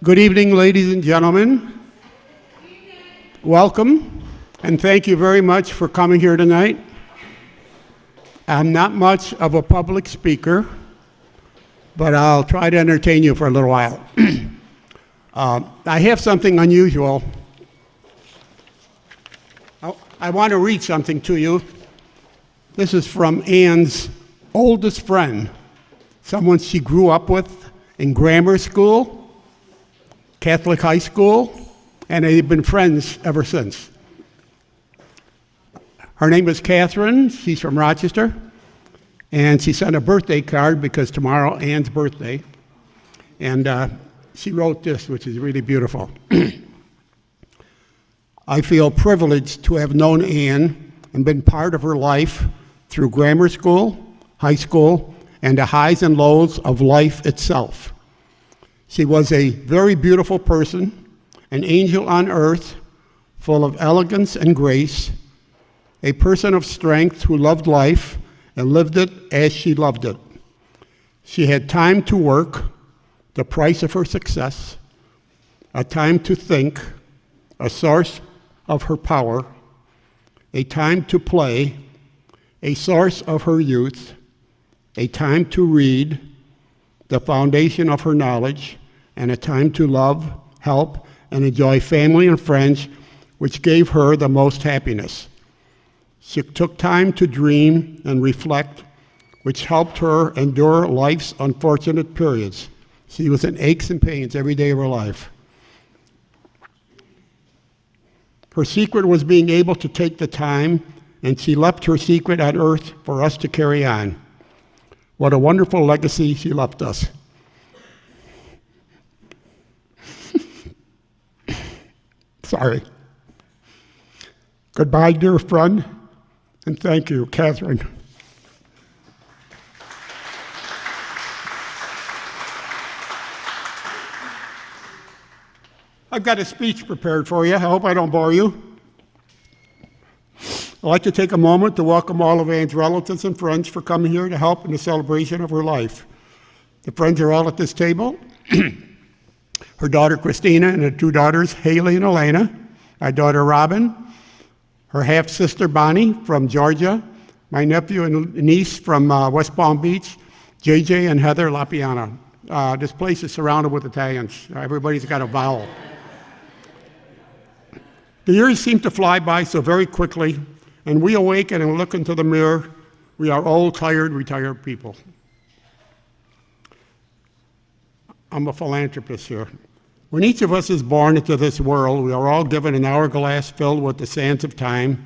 Good evening, ladies and gentlemen. Welcome, and thank you very much for coming here tonight. I'm not much of a public speaker, but I'll try to entertain you for a little while. I have something unusual. I want to read something to you. This is from Ann's oldest friend, someone she grew up with in grammar school, Catholic high school, and they've been friends ever since. Her name is Catherine. She's from Rochester, and she sent a birthday card because tomorrow Ann's birthday, and she wrote this, which is really beautiful. I feel privileged to have known Ann and been part of her life through grammar school, high school, and the highs and lows of life itself. She was a very beautiful person, an angel on earth, full of elegance and grace, a person of strength who loved life and lived it as she loved it. She had time to work, the price of her success, a time to think, a source of her power, a time to play, a source of her youth, a time to read, the foundation of her knowledge, and a time to love, help, and enjoy family and friends, which gave her the most happiness. She took time to dream and reflect, which helped her endure life's unfortunate periods. She was in aches and pains every day of her life. Her secret was being able to take the time, and she left her secret on earth for us to carry on. What a wonderful legacy she left us. Sorry. Goodbye, dear friend, and thank you, Catherine. I've got a speech prepared for you. I hope I don't bore you. I'd like to take a moment to welcome all of Ann's relatives and friends for coming here to help in the celebration of her life. The friends are all at this table. Her daughter Christina and her two daughters, Haley and Elena, our daughter Robin, her half-sister Bonnie from Georgia, my nephew and niece from West Palm Beach, JJ and Heather LaPiana. This place is surrounded with Italians. Everybody's got a vowel. The years seem to fly by so very quickly, and we awaken and look into the mirror. We are old, tired, retired people. I'm a philanthropist here. When each of us is born into this world, we are all given an hourglass filled with the sands of time.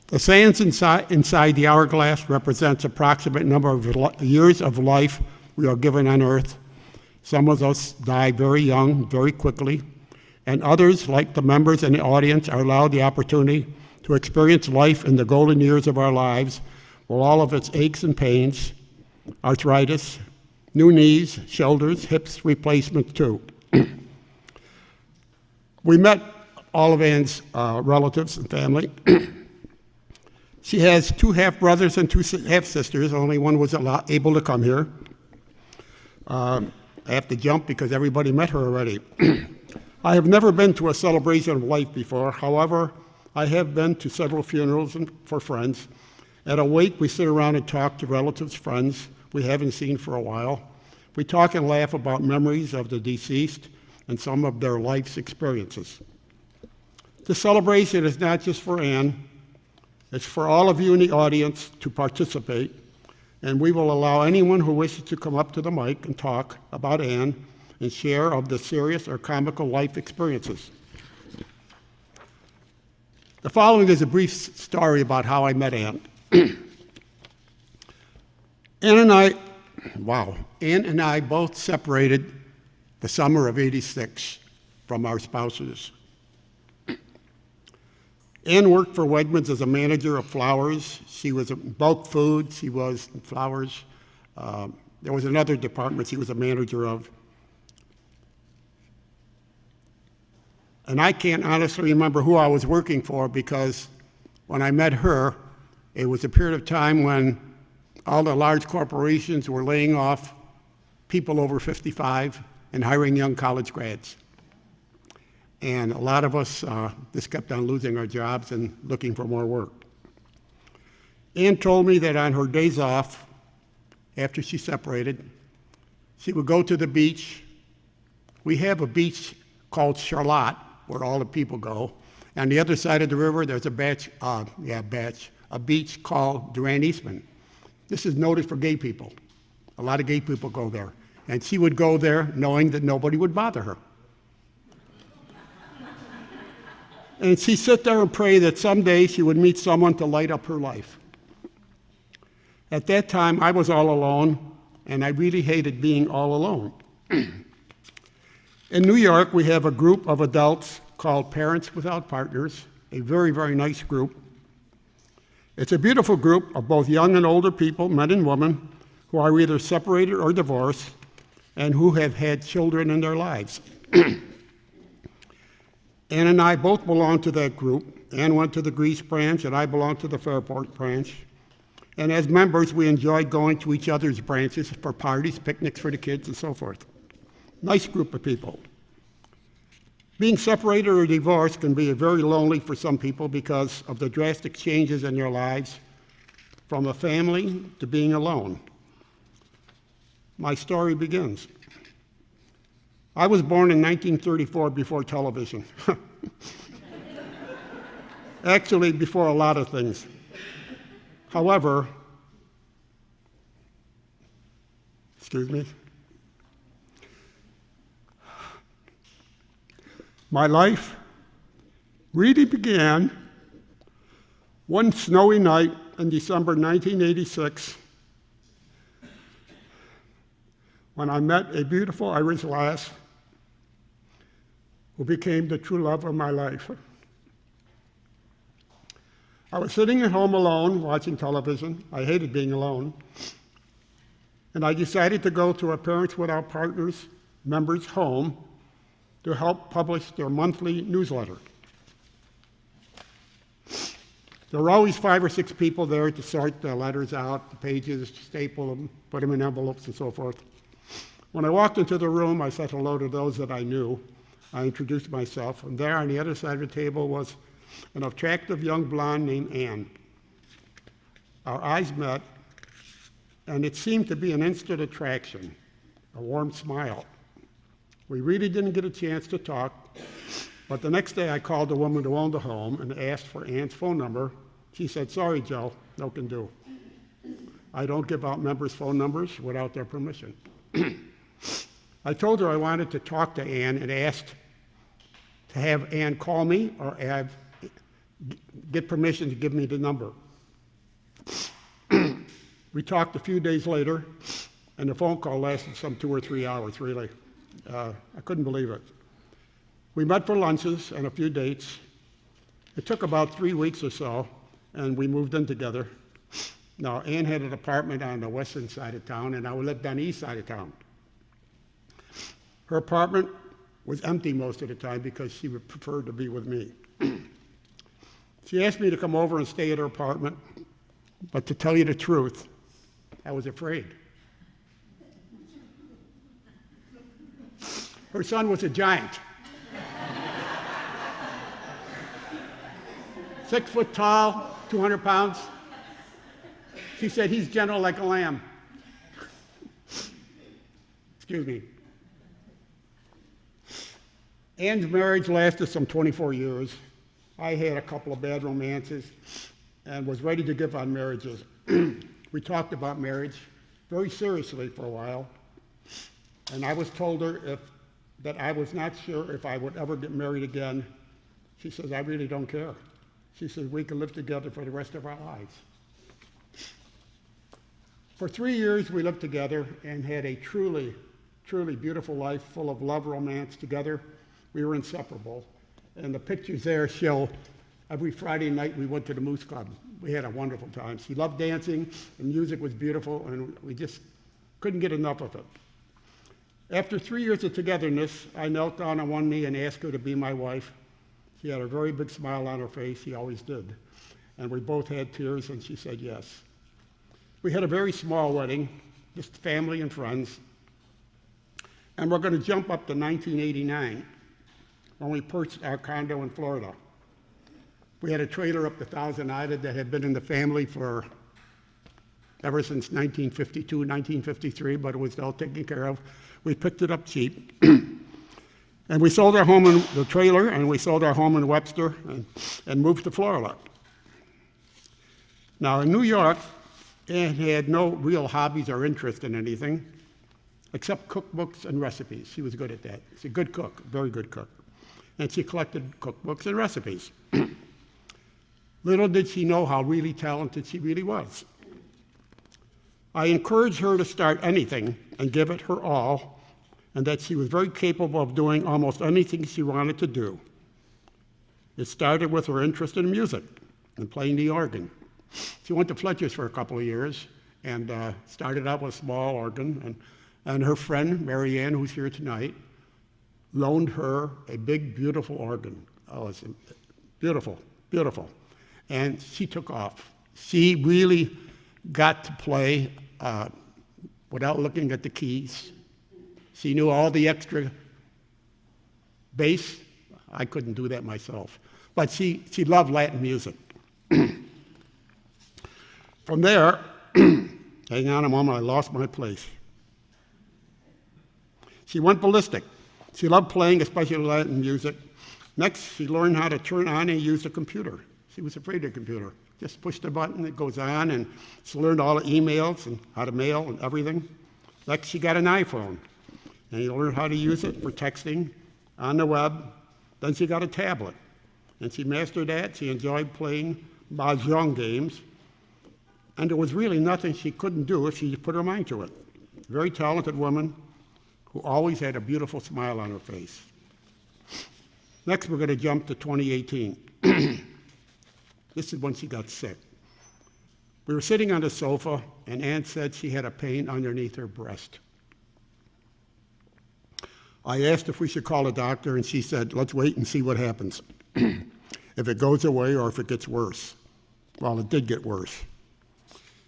The sands inside the hourglass represents approximate number of years of life we are given on earth. Some of us die very young, very quickly, and others, like the members in the audience, are allowed the opportunity to experience life in the golden years of our lives with all of its aches and pains, arthritis, new knees, shoulders, hips replacements too. We met all of Ann's relatives and family. She has two half-brothers and two half-sisters. Only one was able to come here. I have to jump because everybody met her already. I have never been to a celebration of life before. However, I have been to several funerals for friends. At a wake, we sit around and talk to relatives, friends we haven't seen for a while. We talk and laugh about memories of the deceased and some of their life's experiences. The celebration is not just for Ann, it's for all of you in the audience to participate, and we will allow anyone who wishes to come up to the mic and talk about Ann and share of the serious or comical life experiences. The following is a brief story about how I met Ann. Ann and I both separated the summer of '86 from our spouses. Ann worked for Wegmans as a manager of flowers. She was in bulk food, she was in flowers. There was another department she was a manager of. And I can't honestly remember who I was working for because when I met her, it was a period of time when all the large corporations were laying off people over 55 and hiring young college grads. And a lot of us just kept on losing our jobs and looking for more work. Ann told me that on her days off, after she separated, she would go to the beach. We have a beach called Charlotte, where all the people go. On the other side of the river, there's a beach called Durand Eastman. This is noted for gay people. A lot of gay people go there. And she would go there knowing that nobody would bother her. And she'd sit there and pray that someday she would meet someone to light up her life. At that time, I was all alone, and I really hated being all alone. In New York, we have a group of adults called Parents Without Partners, a very, very nice group. It's a beautiful group of both young and older people, men and women, who are either separated or divorced, and who have had children in their lives. Ann and I both belong to that group. Ann went to the Greece branch, and I belong to the Fairport branch. And as members, we enjoyed going to each other's branches for parties, picnics for the kids, and so forth. Nice group of people. Being separated or divorced can be very lonely for some people because of the drastic changes in their lives, from a family to being alone. My story begins. I was born in 1934 before television. Actually, before a lot of things. However, excuse me, my life really began one snowy night in December 1986 when I met a beautiful Irish lass who became the true love of my life. I was sitting at home alone watching television. I hated being alone. And I decided to go to a Parents Without Partners members' home to help publish their monthly newsletter. There were always 5 or 6 people there to sort the letters out, the pages, staple them, put them in envelopes, and so forth. When I walked into the room, I said hello to those that I knew. I introduced myself, and there on the other side of the table was an attractive young blonde named Ann. Our eyes met, and it seemed to be an instant attraction, a warm smile. We really didn't get a chance to talk, but the next day I called the woman who owned the home and asked for Ann's phone number. She said, "Sorry, Joe, no can do. I don't give out members' phone numbers without their permission." I told her I wanted to talk to Ann and asked to have Ann call me or get permission to give me the number. We talked a few days later, and the phone call lasted some 2 or 3 hours, really. I couldn't believe it. We met for lunches and a few dates. It took about 3 weeks or so, and we moved in together. Now, Ann had an apartment on the western side of town, and I lived on the east side of town. Her apartment was empty most of the time because she would prefer to be with me. She asked me to come over and stay at her apartment, but to tell you the truth, I was afraid. Her son was a giant. 6 foot tall, 200 pounds. She said, "He's gentle like a lamb." Excuse me. Ann's marriage lasted some 24 years. I had a couple of bad romances and was ready to give on marriages. We talked about marriage very seriously for a while, and I was told her that I was not sure if I would ever get married again. She says, "I really don't care." She says, "We can live together for the rest of our lives." For 3 years, we lived together and had a truly, truly beautiful life full of love, romance together. We were inseparable. And the pictures there show every Friday night we went to the Moose Club. We had a wonderful time. She loved dancing, the music was beautiful, and we just couldn't get enough of it. After 3 years of togetherness, I knelt down on one knee and asked her to be my wife. She had a very big smile on her face, she always did. And we both had tears, and she said yes. We had a very small wedding, just family and friends. And we're going to jump up to 1989 when we purchased our condo in Florida. We had a trailer up to Thousand Island that had been in the family for ever since 1952, 1953, but it was all taken care of. We picked it up cheap. And we sold our home in the trailer, and we sold our home in Webster and moved to Florida. Now, in New York, Ann had no real hobbies or interest in anything except cookbooks and recipes. She was good at that. She's a good cook, very good cook. And she collected cookbooks and recipes. Little did she know how really talented she really was. I encouraged her to start anything and give it her all, and that she was very capable of doing almost anything she wanted to do. It started with her interest in music and playing the organ. She went to Fletcher's for a couple of years and started out with a small organ, and her friend, Mary Ann, who's here tonight, loaned her a big, beautiful organ. Oh, it's beautiful, beautiful. And she took off. She really got to play without looking at the keys. She knew all the extra bass. I couldn't do that myself. But she loved Latin music. From there, hang on a moment, I lost my place. She went ballistic. She loved playing, especially Latin music. Next, she learned how to turn on and use a computer. She was afraid of the computer. Just push the button, it goes on, and she learned all the emails and how to mail and everything. Next, she got an iPhone, and she learned how to use it for texting on the web. Then she got a tablet, and she mastered that. She enjoyed playing mahjong games, and there was really nothing she couldn't do if she put her mind to it. Very talented woman who always had a beautiful smile on her face. Next, we're going to jump to 2018. This is when she got sick. We were sitting on the sofa, and Ann said she had a pain underneath her breast. I asked if we should call a doctor, and she said, let's wait and see what happens, if it goes away or if it gets worse. Well, it did get worse.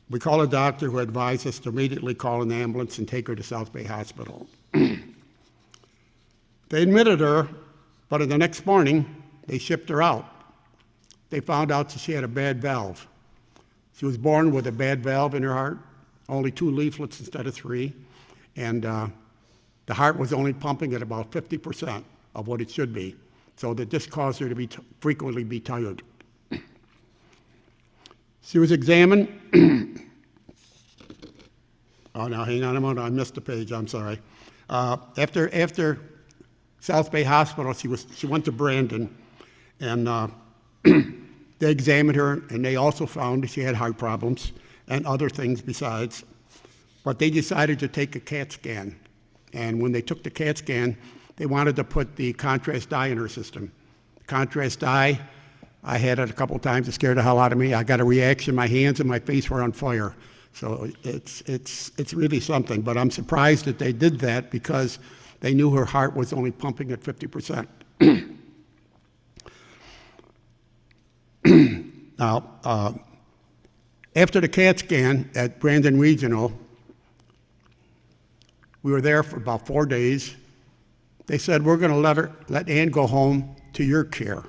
We called a doctor who advised us to immediately call an ambulance and take her to South Bay Hospital. They admitted her, but the next morning, they shipped her out. They found out that she had a bad valve. She was born with a bad valve in her heart, only 2 leaflets instead of 3, and the heart was only pumping at about 50% of what it should be, so that this caused her to frequently be tired. She was examined. Oh, now hang on a moment, I missed a page, I'm sorry. After South Bay Hospital, she went to Brandon, and they examined her, and they also found that she had heart problems and other things besides. But they decided to take a CAT scan. And when they took the CAT scan, they wanted to put the contrast dye in her system. Contrast dye, I had it a couple times, it scared the hell out of me. I got a reaction, my hands and my face were on fire. So it's really something. But I'm surprised that they did that because they knew her heart was only pumping at 50%. Now, after the CAT scan at Brandon Regional, we were there for about 4 days. They said, we're going to let Ann go home to your care,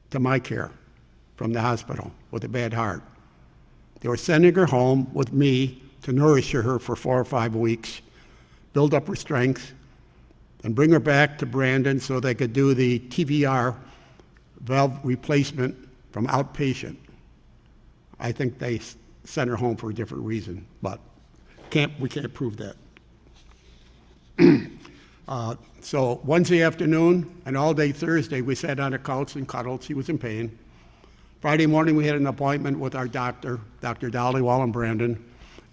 to my care, from the hospital with a bad heart. They were sending her home with me to nourish her for 4 or 5 weeks, build up her strength, and bring her back to Brandon so they could do the TVR valve replacement from outpatient. I think they sent her home for a different reason, but we can't prove that. So Wednesday afternoon and all day Thursday, we sat on a couch and cuddled. She was in pain. Friday morning, we had an appointment with our doctor, Dr. Dollywall in Brandon.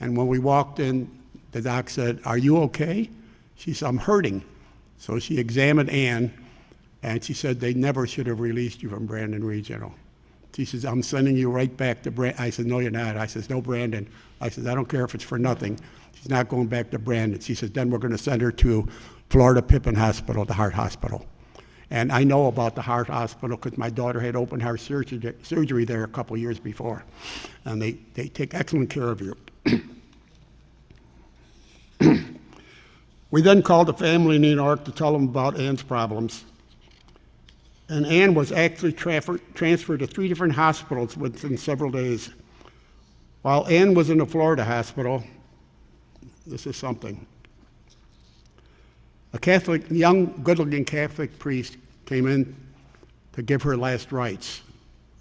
And when we walked in, the doc said, are you okay? She said, I'm hurting. So she examined Ann, and she said, they never should have released you from Brandon Regional. She says, I'm sending you right back to Brandon. I said, no, you're not. I says, no, Brandon. I said, I don't care if it's for nothing. She's not going back to Brandon. She says, then we're going to send her to Florida Pippin Hospital, the heart hospital. And I know about the heart hospital because my daughter had open heart surgery there a couple years before. And they take excellent care of you. We then called the family in New York to tell them about Ann's problems. And Ann was actually transferred to 3 different hospitals within several days. While Ann was in the Florida hospital, this is something. A young, good-looking Catholic priest came in to give her last rites.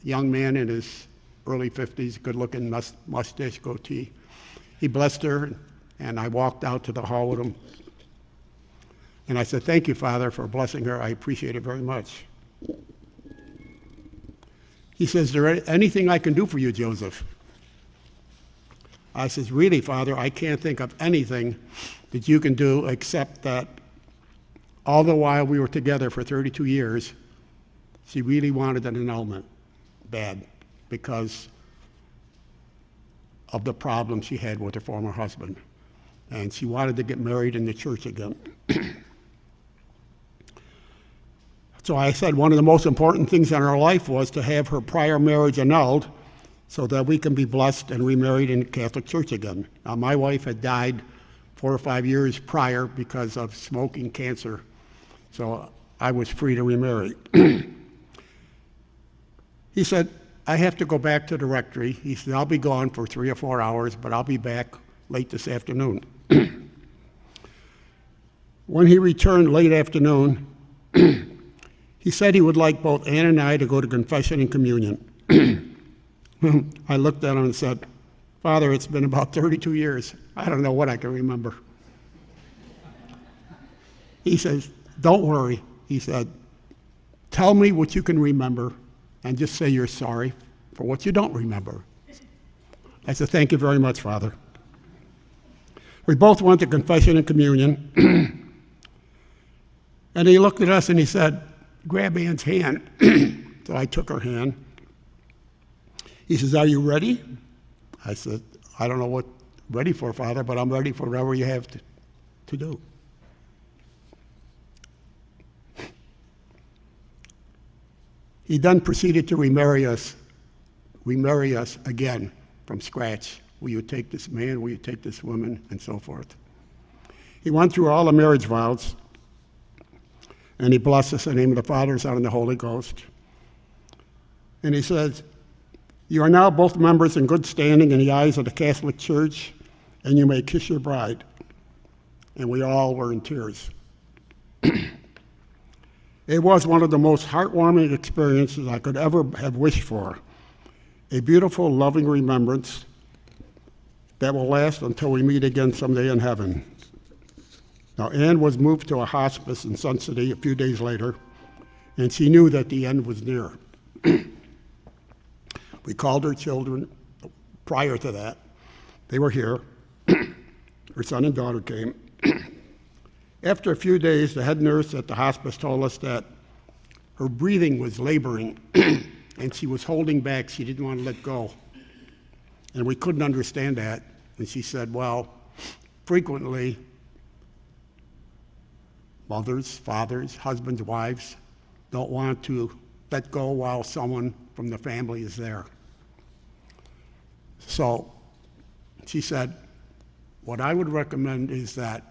A young man in his early 50s, good-looking mustache, goatee. He blessed her, and I walked out to the hall with him. And I said, "Thank you, Father, for blessing her. I appreciate it very much." He says, "Is there anything I can do for you, Joseph?" I says, "Really, Father, I can't think of anything that you can do except that all the while we were together for 32 years, she really wanted an annulment bad because of the problem she had with her former husband. And she wanted to get married in the church again." So I said one of the most important things in her life was to have her prior marriage annulled so that we can be blessed and remarried in the Catholic Church again. Now, my wife had died 4 or 5 years prior because of smoking cancer, so I was free to remarry. He said, "I have to go back to the rectory." He said, "I'll be gone for 3 or 4 hours, but I'll be back late this afternoon." When he returned late afternoon, he said he would like both Ann and I to go to confession and communion. I looked at him and said, "Father, it's been about 32 years. I don't know what I can remember." He says, "Don't worry." He said, "Tell me what you can remember and just say you're sorry for what you don't remember." I said, "Thank you very much, Father." We both went to confession and communion. And he looked at us and he said, "Grab Ann's hand." So I took her hand. He says, "Are you ready?" I said, "I don't know what ready for, Father, but I'm ready for whatever you have to do." He then proceeded to remarry us again from scratch. Will you take this man? Will you take this woman? And so forth. He went through all the marriage vows, and he blessed us in the name of the Father, Son, and the Holy Ghost. And he says, "You are now both members in good standing in the eyes of the Catholic Church, and you may kiss your bride." And we all were in tears. It was one of the most heartwarming experiences I could ever have wished for. A beautiful, loving remembrance that will last until we meet again someday in heaven. Now, Ann was moved to a hospice in Sun City a few days later, and she knew that the end was near. We called her children prior to that. They were here. Her son and daughter came. After a few days, the head nurse at the hospice told us that her breathing was laboring, and she was holding back. She didn't want to let go. And we couldn't understand that. And she said, well, frequently, mothers, fathers, husbands, wives don't want to let go while someone from the family is there. So she said, what I would recommend is that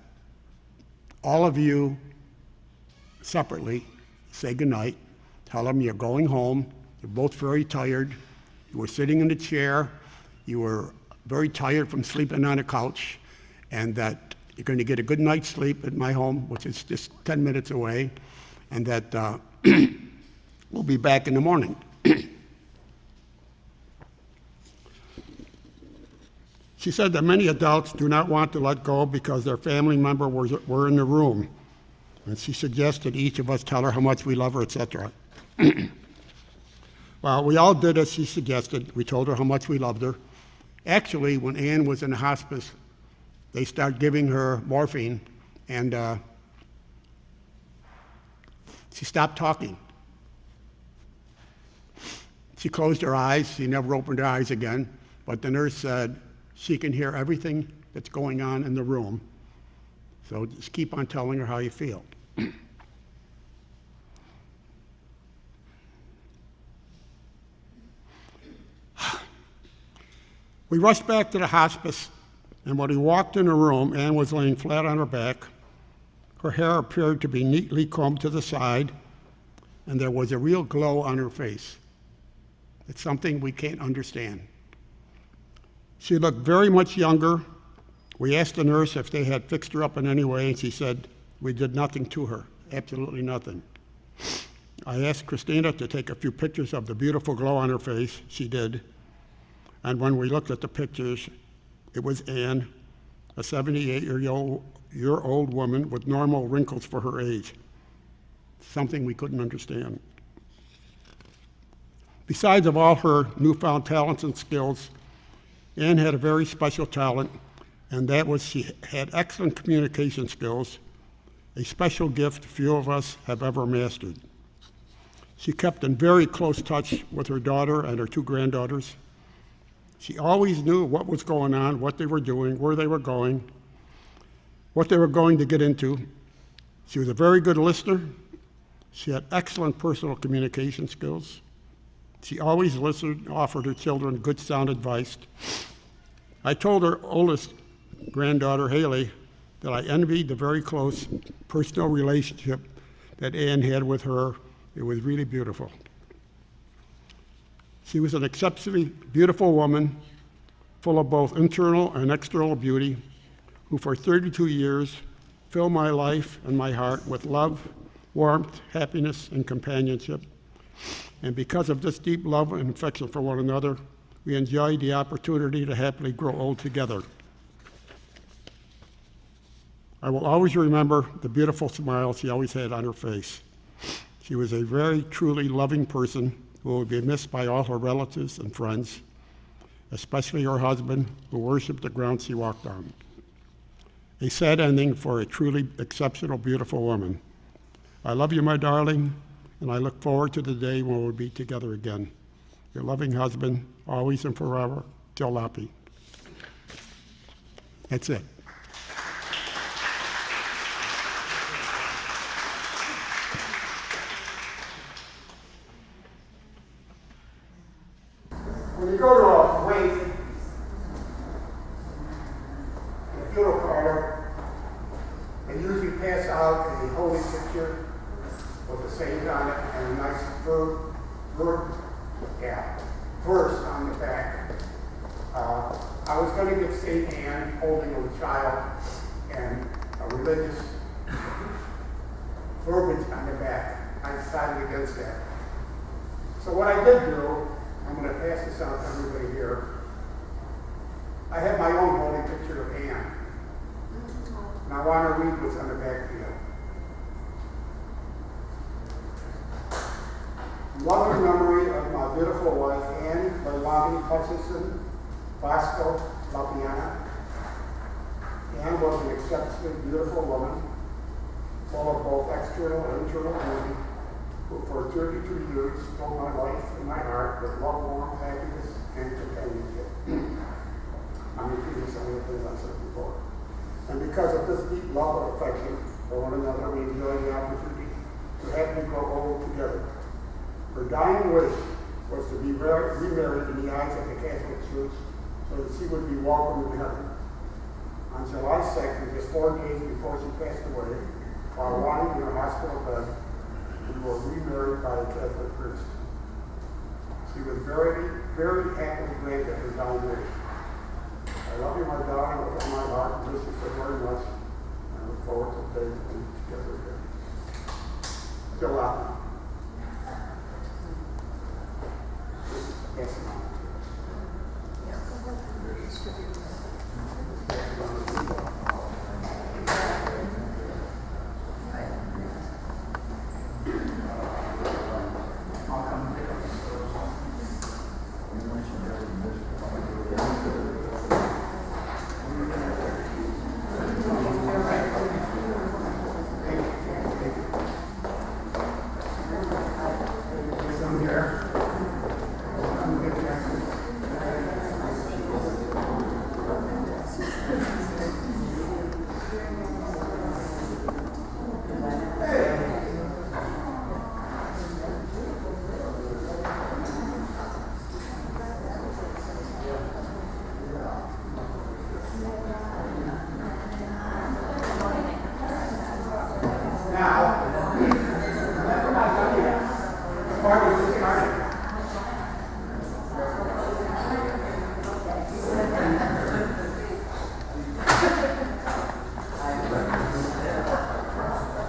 all of you separately say goodnight, tell them you're going home, you're both very tired, you were sitting in the chair, you were very tired from sleeping on a couch, and that you're going to get a good night's sleep at my home, which is just 10 minutes away, and that we'll be back in the morning. She said that many adults do not want to let go because their family member were in the room. And she suggested each of us tell her how much we love her, etc. Well, we all did as she suggested. We told her how much we loved her. Actually, when Ann was in the hospice, they started giving her morphine, and she stopped talking. She closed her eyes. She never opened her eyes again. But the nurse said, she can hear everything that's going on in the room. So just keep on telling her how you feel. We rushed back to the hospice, and when we walked in the room, Ann was laying flat on her back, Her hair appeared to be neatly combed to the side, and there was a real glow on her face. It's something we can't understand. She looked very much younger. We asked the nurse if they had fixed her up in any way, and she said, "We did nothing to her, absolutely nothing." I asked Christina to take a few pictures of the beautiful glow on her face. She did. And when we looked at the pictures, it was Anne, a 78-year-old woman with normal wrinkles for her age. Something we couldn't understand. Besides of all her newfound talents and skills, Anne had a very special talent, and that was she had excellent communication skills, a special gift few of us have ever mastered. She kept in very close touch with her daughter and her two granddaughters. She always knew what was going on, what they were doing, where they were going, what they were going to get into. She was a very good listener. She had excellent personal communication skills. She always listened and offered her children good sound advice. I told her oldest granddaughter, Haley, that I envied the very close personal relationship that Anne had with her. It was really beautiful. She was an exceptionally beautiful woman, full of both internal and external beauty, who for 32 years filled my life and my heart with love, warmth, happiness, and companionship. And because of this deep love and affection for one another, we enjoyed the opportunity to happily grow old together. I will always remember the beautiful smile she always had on her face. She was a very truly loving person who will be missed by all her relatives and friends, especially her husband, who worshiped the ground she walked on. A sad ending for a truly exceptional, beautiful woman. I love you, my darling, and I look forward to the day when we'll be together again. Your loving husband, always and forever, Till Lappy. That's it. When you go to a wake, in a funeral parlor, they usually pass out a holy picture with the saint on it and a nice verse on the back. I was going to get St. Anne holding a child and a religious verbiage on the back. I decided against that. So what I did do, I'm going to pass this out to everybody here. I have my own holy picture of Anne. And I want to read what's on the back here. Loving memory of my beautiful wife, Anne Hutchinson Bosco LaPiana. Anne was an exceptionally beautiful woman, full of both external and internal beauty, who for 32 years filled my life and my heart with love, warmth, happiness, and companionship. I'm repeating some of the things I said before. And because of this deep love and affection for one another, we enjoy the opportunity to happily grow old together. Her dying wish was to be remarried in the eyes of the Catholic Church so that she would be welcomed in heaven. On July 2nd, just 4 days before she passed away, while lying in her hospital bed, we were remarried by a Catholic priest. She was very, very happily granted her dying wish. I love you, my darling, with all my heart, and miss you so very much, and I look forward to the day when we together again. Still out. Yes, ma'am.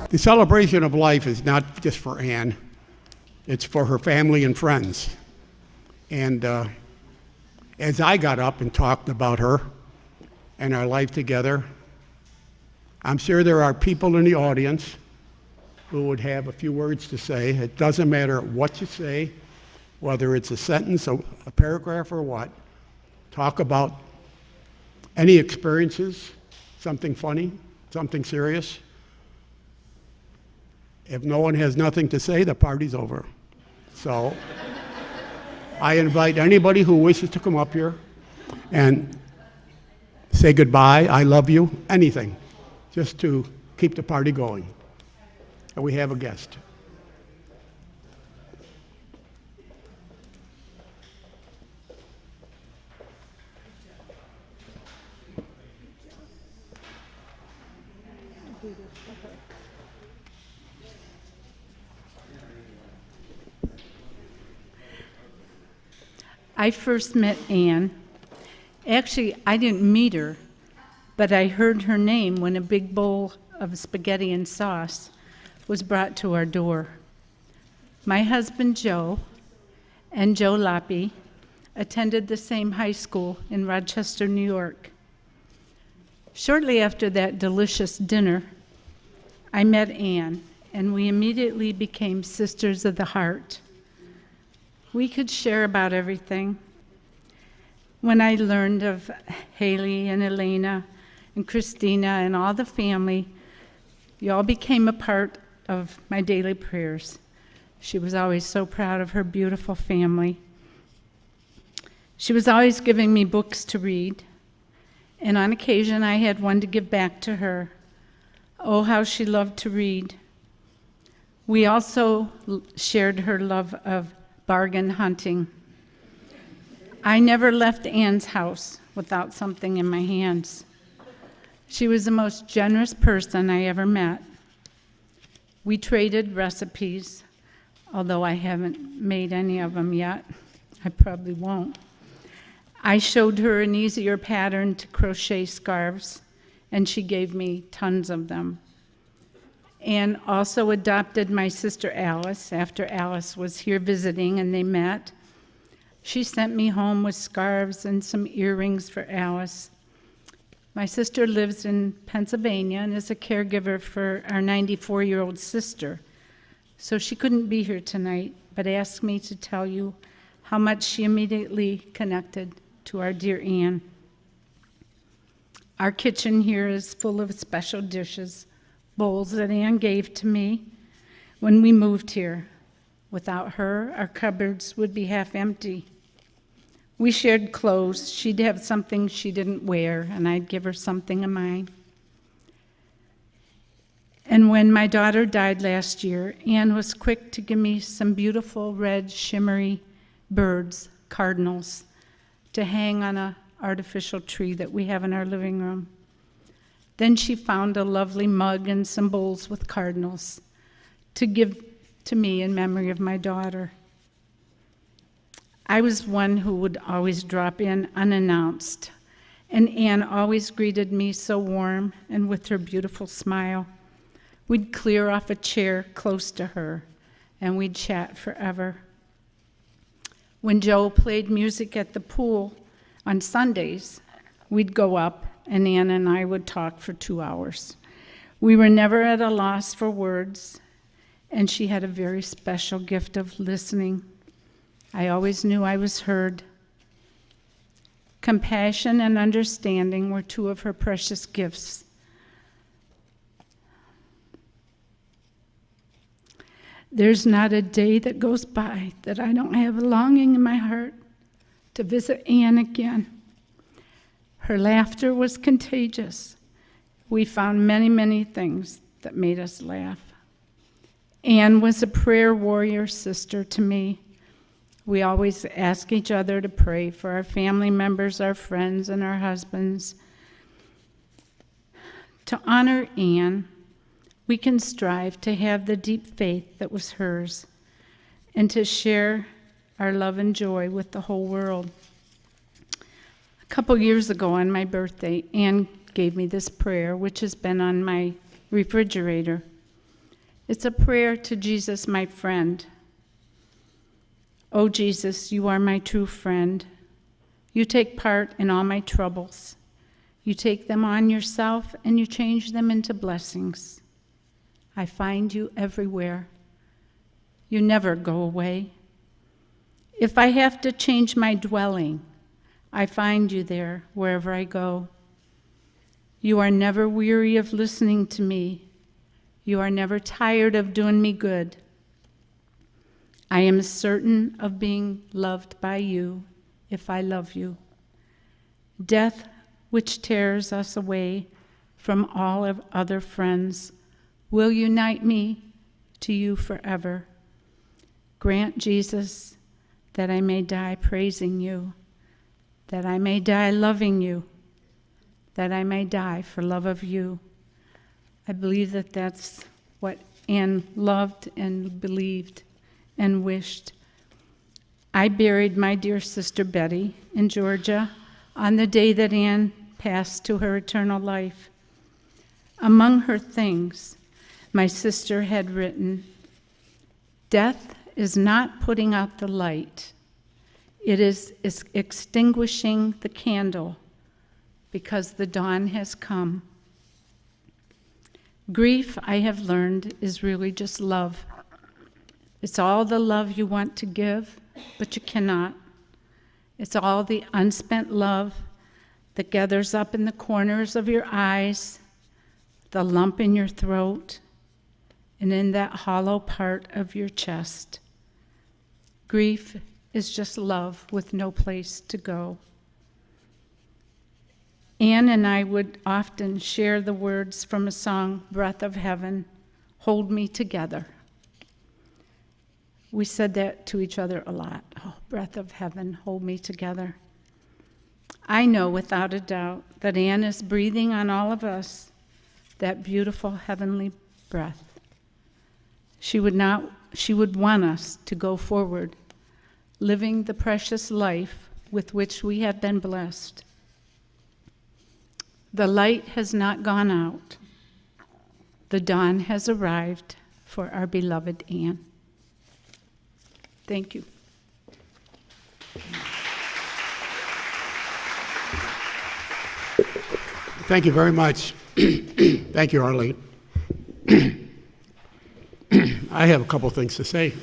The celebration of life is not just for Ann, it's for her family and friends. And as I got up and talked about her and our life together, I'm sure there are people in the audience who would have a few words to say. It doesn't matter what you say, whether it's a sentence, a paragraph, or what. Talk about any experiences, something funny, something serious. If no one has nothing to say, the party's over. So I invite anybody who wishes to come up here and say goodbye, I love you, anything, just to keep the party going. And we have a guest. I first met Ann. Actually, I didn't meet her, but I heard her name when a big bowl of spaghetti and sauce was brought to our door. My husband, Joe, and Joe Lapi attended the same high school in Rochester, New York. Shortly after that delicious dinner, I met Ann, and we immediately became sisters of the heart. We could share about everything. When I learned of Haley and Elena and Christina and all the family, you all became a part of my daily prayers. She was always so proud of her beautiful family. She was always giving me books to read, and on occasion I had one to give back to her. Oh, how she loved to read. We also shared her love of bargain hunting. I never left Ann's house without something in my hands. She was the most generous person I ever met. We traded recipes, although I haven't made any of them yet. I probably won't. I showed her an easier pattern to crochet scarves, and she gave me tons of them. Ann also adopted my sister Alice after Alice was here visiting and they met. She sent me home with scarves and some earrings for Alice. My sister lives in Pennsylvania and is a caregiver for our 94-year-old sister. So she couldn't be here tonight, but asked me to tell you how much she immediately connected to our dear Ann. Our kitchen here is full of special dishes, bowls that Ann gave to me when we moved here. Without her, our cupboards would be half empty. We shared clothes. She'd have something she didn't wear, and I'd give her something of mine. And when my daughter died last year, Ann was quick to give me some beautiful red shimmery birds, cardinals, to hang on an artificial tree that we have in our living room. Then she found a lovely mug and some bowls with cardinals to give to me in memory of my daughter. I was one who would always drop in unannounced, and Ann always greeted me so warm and with her beautiful smile. We'd clear off a chair close to her, and we'd chat forever. When Joe played music at the pool on Sundays, we'd go up, and Ann and I would talk for 2 hours. We were never at a loss for words, and she had a very special gift of listening. I always knew I was heard. Compassion and understanding were two of her precious gifts. There's not a day that goes by that I don't have a longing in my heart to visit Ann again. Her laughter was contagious. We found many, many things that made us laugh. Ann was a prayer warrior sister to me. We always ask each other to pray for our family members, our friends, and our husbands. To honor Ann, we can strive to have the deep faith that was hers and to share our love and joy with the whole world. A couple years ago on my birthday, Ann gave me this prayer, which has been on my refrigerator. It's a prayer to Jesus, my friend. Oh, Jesus, you are my true friend. You take part in all my troubles. You take them on yourself and you change them into blessings. I find you everywhere. You never go away. If I have to change my dwelling, I find you there wherever I go. You are never weary of listening to me. You are never tired of doing me good. I am certain of being loved by you if I love you. Death, which tears us away from all of other friends, will unite me to you forever. Grant, Jesus, that I may die praising you, that I may die loving you, that I may die for love of you. I believe that that's what Anne loved and believed and wished. I buried my dear sister Betty in Georgia on the day that Anne passed to her eternal life. Among her things, my sister had written, "Death is not putting out the light. It is extinguishing the candle because the dawn has come." Grief, I have learned, is really just love. It's all the love you want to give, but you cannot. It's all the unspent love that gathers up in the corners of your eyes, the lump in your throat, and in that hollow part of your chest. Grief is just love with no place to go. Anne and I would often share the words from a song, Breath of Heaven, Hold Me Together. We said that to each other a lot. Oh, breath of heaven, hold me together. I know without a doubt that Anne is breathing on all of us that beautiful heavenly breath. She would want us to go forward, living the precious life with which we have been blessed. The light has not gone out. The dawn has arrived for our beloved Anne. Thank you. Thank you very much. Thank you, Arlene. I have a couple things to say.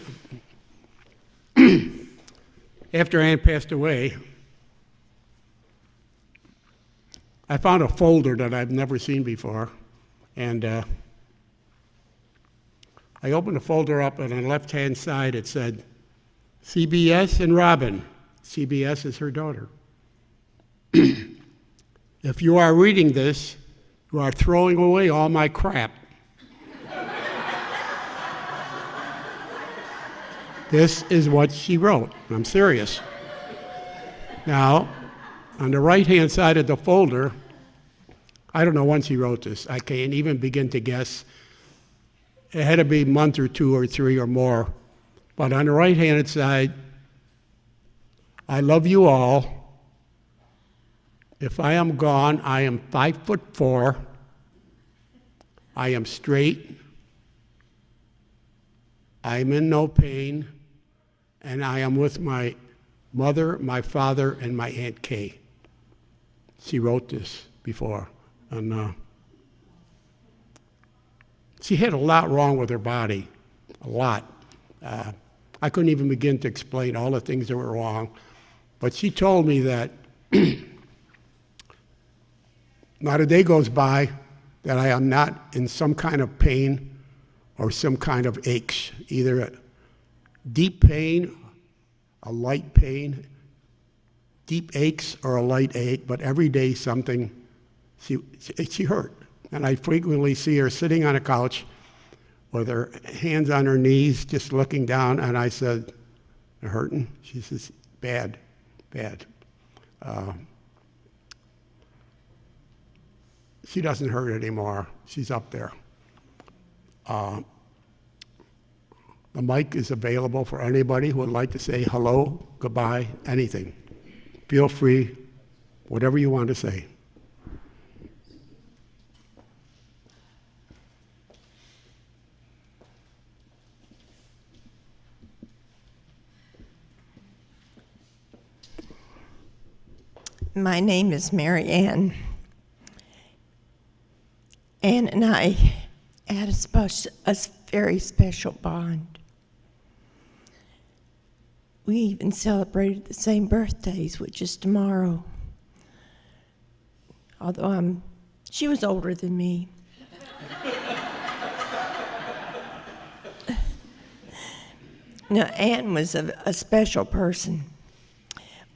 After Anne passed away, I found a folder that I've never seen before, and I opened the folder up, and on the left-hand side it said, CBS and Robin. CBS is her daughter. If you are reading this, you are throwing away all my crap. This is what she wrote. I'm serious. Now, on the right-hand side of the folder, I don't know when she wrote this. I can't even begin to guess. It had to be a month or two or three or more. But on the right-hand side, I love you all. If I am gone, I am 5'4". I am straight. I am in no pain. And I am with my mother, my father, and my Aunt Kay. She wrote this before. And she had a lot wrong with her body, a lot. I couldn't even begin to explain all the things that were wrong. But she told me that not a day goes by that I am not in some kind of pain or some kind of aches, either a deep pain, a light pain, deep aches or a light ache, but every day something, she hurt. And I frequently see her sitting on a couch with her hands on her knees, just looking down, and I said, "You're hurting?" She says, "Bad, bad." She doesn't hurt anymore. She's up there. The mic is available for anybody who would like to say hello, goodbye, anything. Feel free, whatever you want to say. My name is Mary Ann. Ann and I had a very special bond. We even celebrated the same birthdays, which is tomorrow. Although she was older than me. Now, Ann was a special person.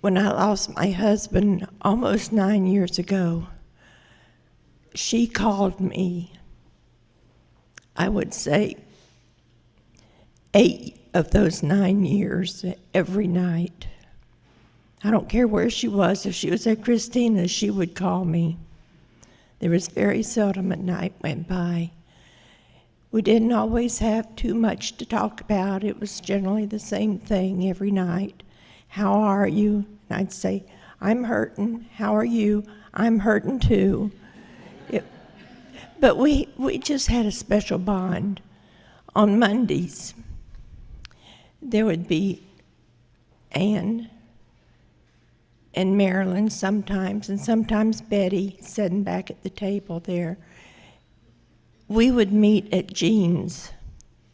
When I lost my husband almost 9 years ago, she called me, I would say, 8 of those 9 years every night. I don't care where she was. If she was at Christina's, she would call me. There was very seldom a night went by. We didn't always have too much to talk about. It was generally the same thing every night. How are you? And I'd say, I'm hurting. How are you? I'm hurting too. But we just had a special bond. On Mondays, there would be Ann and Marilyn sometimes, and sometimes Betty sitting back at the table there. We would meet at Jean's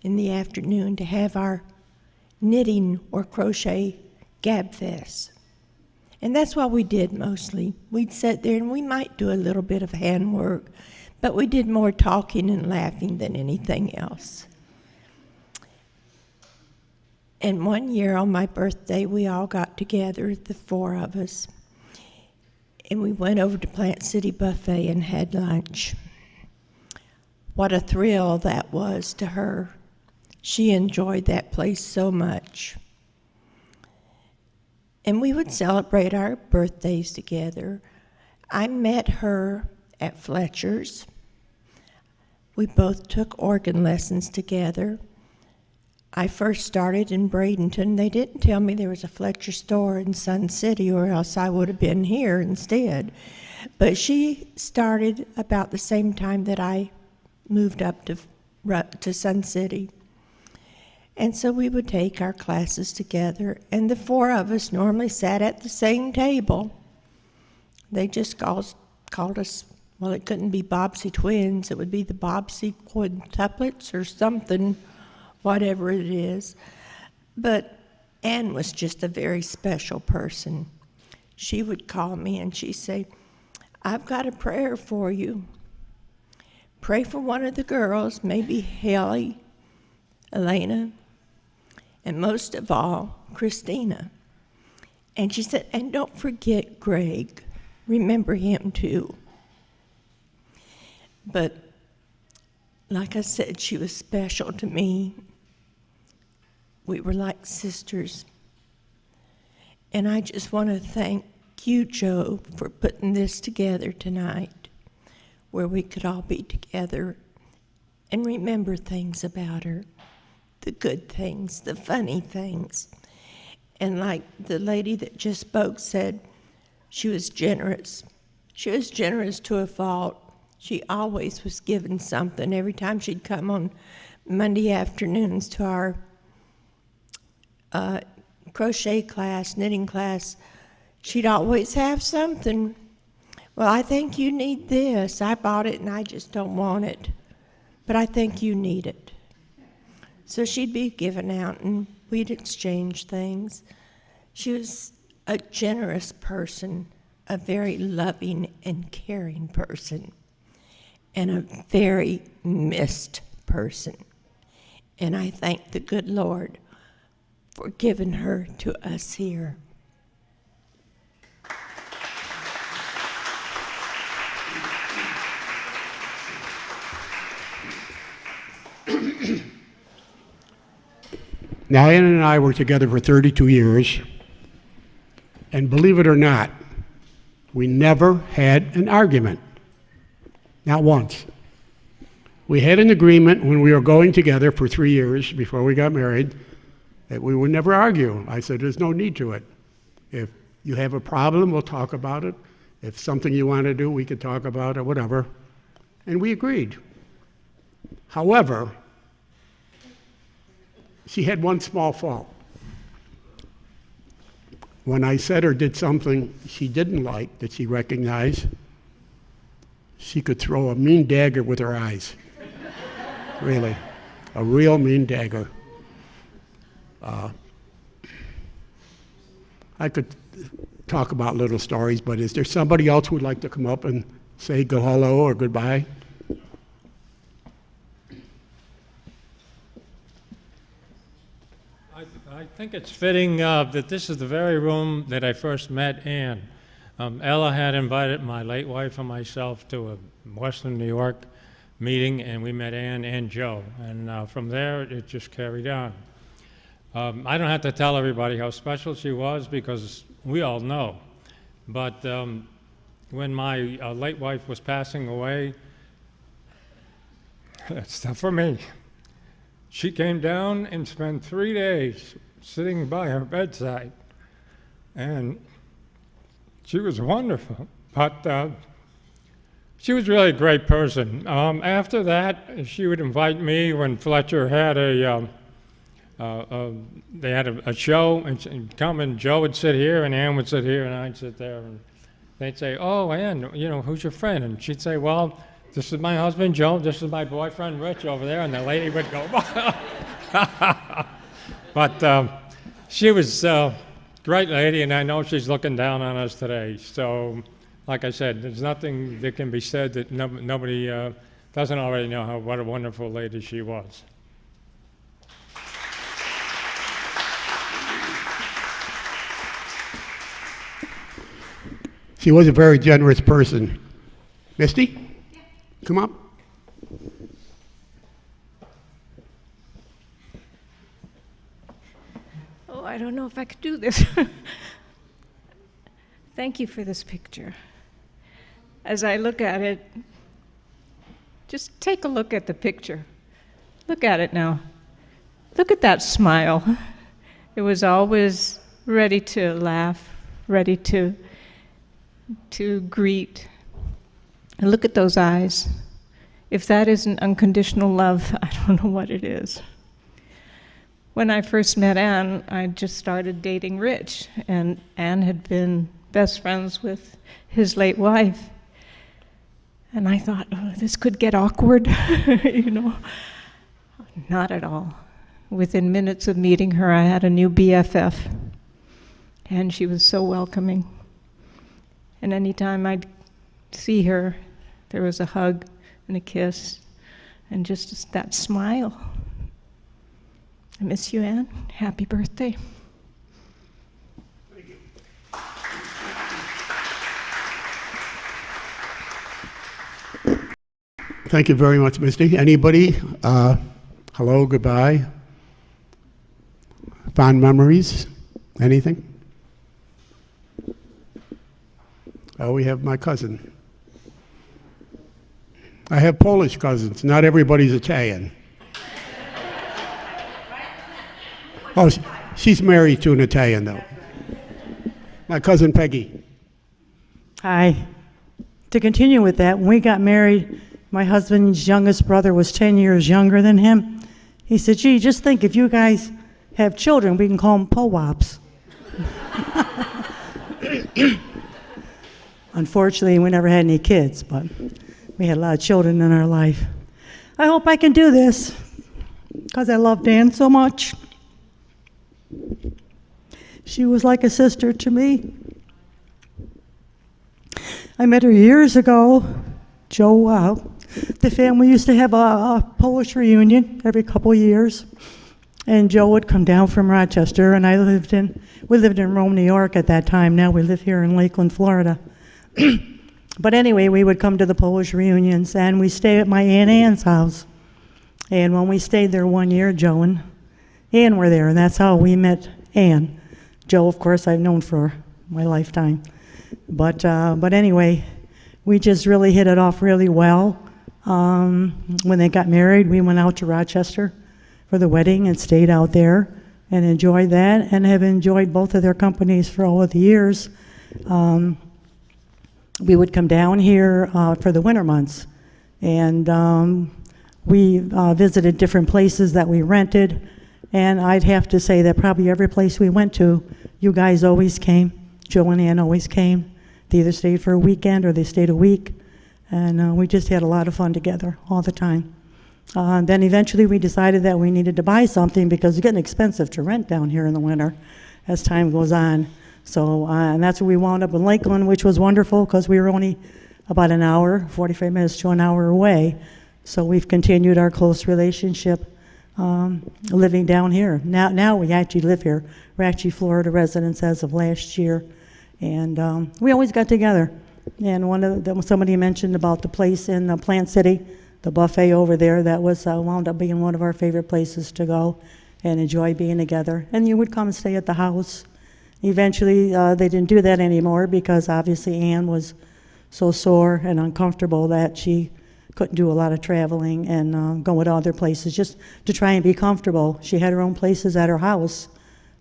in the afternoon to have our knitting or crochet gab fest. And that's what we did mostly. We'd sit there and we might do a little bit of handwork, but we did more talking and laughing than anything else. And one year on my birthday, we all got together, the 4 of us, and we went over to Plant City Buffet and had lunch. What a thrill that was to her. She enjoyed that place so much. And we would celebrate our birthdays together. I met her at Fletcher's. We both took organ lessons together. I first started in Bradenton. They didn't tell me there was a Fletcher store in Sun City, or else I would have been here instead. But she started about the same time that I moved up to Sun City. And so we would take our classes together, and the 4 of us normally sat at the same table. They just called us, well, it couldn't be Bobbsey twins, it would be the Bobbsey quintuplets or something, whatever it is. But Ann was just a very special person. She would call me and she'd say, I've got a prayer for you. Pray for one of the girls, maybe Haley, Elena, and most of all, Christina. And she said, and don't forget Greg. Remember him too. But like I said, she was special to me. We were like sisters. And I just want to thank you, Joe, for putting this together tonight, where we could all be together and remember things about her, the good things, the funny things. And like the lady that just spoke said, she was generous. She was generous to a fault. She always was given something. Every time she'd come on Monday afternoons to our crochet class, knitting class, she'd always have something. Well, I think you need this. I bought it and I just don't want it. But I think you need it. So she'd be given out and we'd exchange things. She was a generous person, a very loving and caring person, and a very missed person. And I thank the good Lord for giving her to us here. Now, Ann and I were together for 32 years, and believe it or not, we never had an argument. Not once. We had an agreement when we were going together for 3 years before we got married that we would never argue. I said, there's no need to it. If you have a problem, we'll talk about it. If something you want to do, we could talk about it, whatever. And we agreed. However, she had one small fault. when I said or did something she didn't like that she recognized, she could throw a mean dagger with her eyes. Really, a real mean dagger. I could talk about little stories, but is there somebody else who would like to come up and say good hello or goodbye? I think it's fitting that this is the very room that I first met Ann. Ella had invited my late wife and myself to a Western New York meeting, and we met Ann and Joe. And from there, it just carried on. I don't have to tell everybody how special she was because we all know. But when my late wife was passing away, that's tough for me. She came down and spent 3 days sitting by her bedside, and she was wonderful, but she was really a great person. After that, she would invite me when Fletcher had they had a show, and she'd come, and Joe would sit here, and Ann would sit here, and I'd sit there, and they'd say, "Oh, Ann, you know, who's your friend?" And she'd say, "Well, this is my husband, Joe. This is my boyfriend, Rich, over there." And the lady would go, but she was a great lady, and I know she's looking down on us today. So, like I said, there's nothing that can be said that nobody doesn't already know what a wonderful lady she was. She was a very generous person. Misty, come up. Oh, I don't know if I could do this. Thank you for this picture. As I look at it, just take a look at the picture. Look at it now. Look at that smile. It was always ready to laugh, ready to greet. And look at those eyes. If that isn't unconditional love, I don't know what it is. When I first met Ann, I just started dating Rich, and Ann had been best friends with his late wife. And I thought, oh, this could get awkward, you know. Not at all. Within minutes of meeting her, I had a new BFF, and she was so welcoming. And anytime I'd see her, there was a hug and a kiss and just that smile. I miss you, Ann. Happy birthday. Thank you. Thank you very much, Misty. Anybody? Hello, goodbye. Fond memories? Anything? Oh, we have my cousin. I have Polish cousins. Not everybody's Italian. Oh, she's married to an Italian, though. My cousin Peggy. Hi. To continue with that, when we got married, my husband's youngest brother was 10 years younger than him. He said, gee, just think, if you guys have children, we can call them Po-Wops. Unfortunately, we never had any kids, but we had a lot of children in our life. I hope I can do this, because I love Dan so much. She was like a sister to me. I met her years ago. Joe, the family used to have a Polish reunion every couple of years, and Joe would come down from Rochester, and we lived in Rome, New York at that time. Now we live here in Lakeland, Florida. But anyway, we would come to the Polish reunions, and we stayed at my Aunt Ann's house. And when we stayed there 1 year, Joe and Ann were there, and that's how we met Ann. Joe, of course, I've known for my lifetime. But anyway, we just really hit it off really well. When they got married, we went out to Rochester for the wedding and stayed out there and enjoyed that, and have enjoyed both of their companies for all of the years. We would come down here for the winter months, and we visited different places that we rented, and I'd have to say that probably every place we went to, You guys always came. Joe and Ann always came. They either stayed for a weekend or they stayed a week. And we just had a lot of fun together all the time. Then eventually we decided that we needed to buy something because it's getting expensive to rent down here in the winter as time goes on. So, and that's where we wound up in Lakeland, which was wonderful because we were only about an hour, 45 minutes to an hour away. So we've continued our close relationship living down here. Now we actually live here. We're actually Florida residents as of last year. And we always got together. And one of them, somebody mentioned about the place in Plant City, the buffet over there. That was wound up being one of our favorite places to go and enjoy being together. And you would come and stay at the house. Eventually, they didn't do that anymore because obviously Ann was so sore and uncomfortable that she couldn't do a lot of traveling and going to other places just to try and be comfortable. She had her own places at her house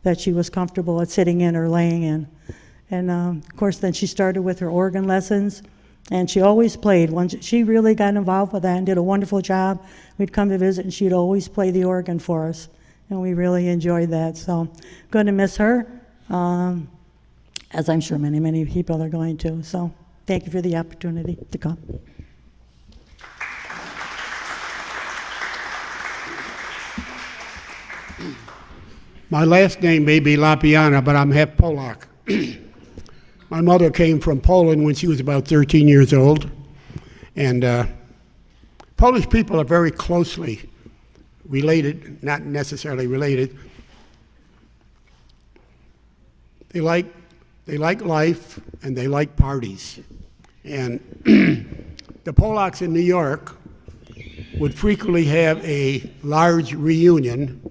that she was comfortable at sitting in or laying in. And of course, then she started with her organ lessons, and she always played. She really got involved with that and did a wonderful job. We'd come to visit, and she'd always play the organ for us, and we really enjoyed that. So, going to miss her, as I'm sure many, many people are going to. So, thank you for the opportunity to come. My last name may be LaPiana, but I'm half Polak. My mother came from Poland when she was about 13 years old. And Polish people are very closely related, not necessarily related. They like life and they like parties. And the Polacks in New York would frequently have a large reunion.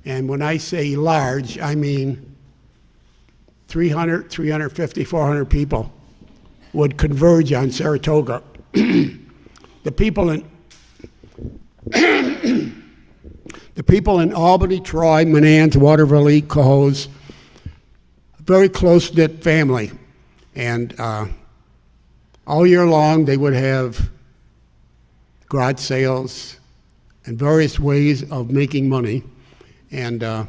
And when I say large, I mean 300, 350, 400 people would converge on Saratoga. The people in Albany, Troy, Menands, Waterville, Cohoes, very close-knit family. And all year long, they would have garage sales and various ways of making money. And I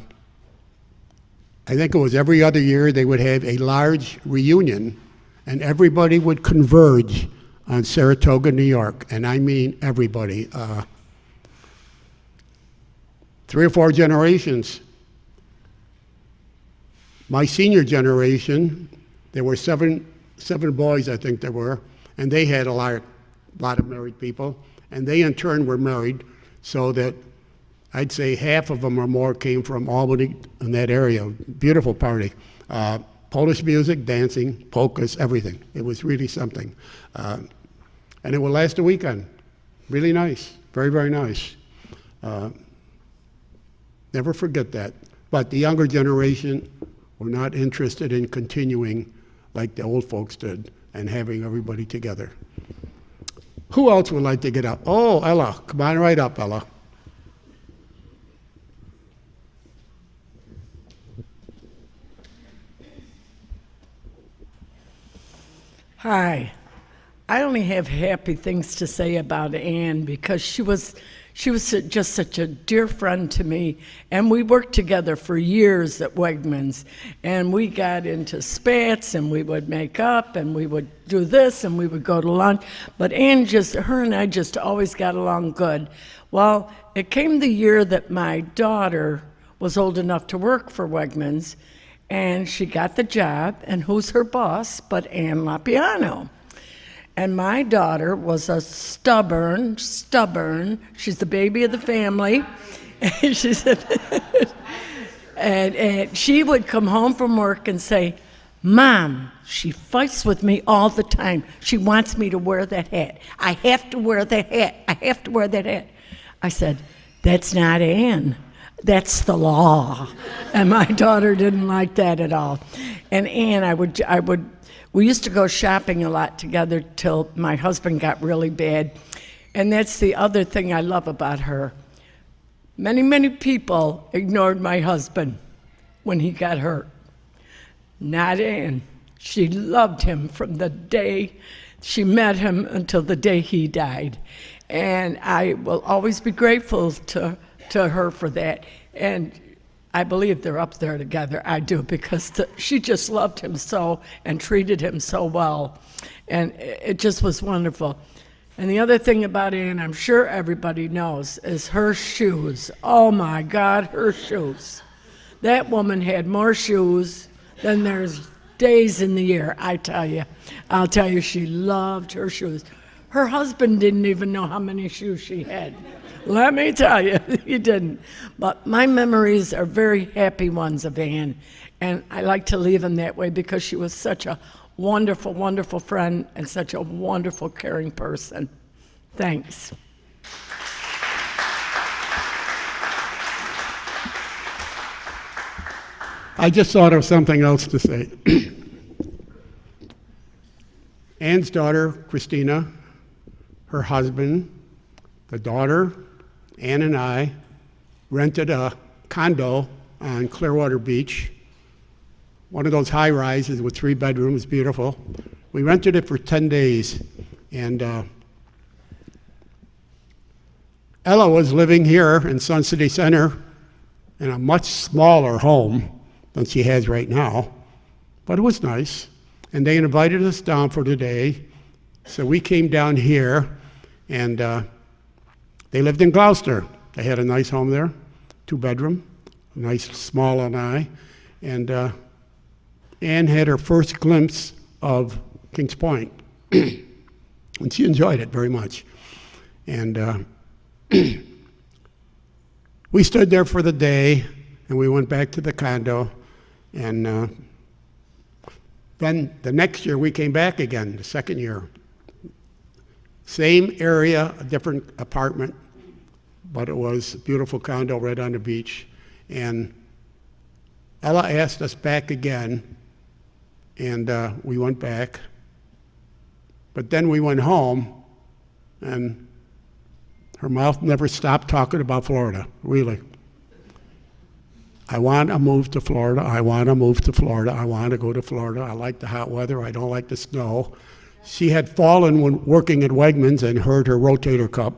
think it was every other year they would have a large reunion, and everybody would converge on Saratoga, New York. And I mean everybody. 3 or 4 generations. My senior generation, there were seven boys, I think there were, and they had a lot of married people, and they in turn were married, so that I'd say half of them or more came from Albany in that area. Beautiful party. Polish music, dancing, polkas, everything. It was really something. And it would last a weekend. Really nice. Very, very nice. Never forget that. But the younger generation were not interested in continuing like the old folks did and having everybody together. Who else would like to get up? Oh, Ella. Come on right up, Ella. Hi. I only have happy things to say about Ann because she was just such a dear friend to me, and we worked together for years at Wegmans, and we got into spats, and we would make up, and we would do this, and we would go to lunch, but her and I just always got along good. Well, it came the year that my daughter was old enough to work for Wegmans, and she got the job, and who's her boss but Ann LaPiana. And my daughter was a stubborn, she's the baby of the family, and and she would come home from work and say, Mom, she fights with me all the time. She wants me to wear that hat. I have to wear that hat. I have to wear that hat. I said, that's not Ann. That's the law. And my daughter didn't like that at all. And Ann, we used to go shopping a lot together till my husband got really bad. And that's the other thing I love about her. Many, many people ignored my husband when he got hurt. Not Ann. She loved him from the day she met him until the day he died. And I will always be grateful to her for that. And I believe they're up there together. I do, because she just loved him so and treated him so well. And it just was wonderful. And the other thing about Ann, I'm sure everybody knows, is her shoes. Oh my God, her shoes. That woman had more shoes than there's days in the year, I tell you. I'll tell you, she loved her shoes. Her husband didn't even know how many shoes she had. Let me tell you, he didn't. But my memories are very happy ones of Ann, and I like to leave them that way because she was such a wonderful, wonderful friend and such a wonderful, caring person. Thanks. I just thought of something else to say. Ann's daughter, Christina, her husband, the daughter, Ann and I rented a condo on Clearwater Beach, one of those high rises with 3 bedrooms, beautiful. We rented it for 10 days, and Ella was living here in Sun City Center in a much smaller home than she has right now, but it was nice. And they invited us down for the day, so we came down here, and they lived in Gloucester. They had a nice home there, 2-bedroom, a nice small lanai, and Ann had her first glimpse of Kings Point, and she enjoyed it very much. And we stood there for the day, and we went back to the condo, and then the next year we came back again, the second year. Same area, a different apartment, but it was a beautiful condo right on the beach. And Ella asked us back again, and we went back. But then we went home, and her mouth never stopped talking about Florida, really. I want to move to Florida. I want to move to Florida. I want to go to Florida. I like the hot weather. I don't like the snow. She had fallen when working at Wegmans and hurt her rotator cuff,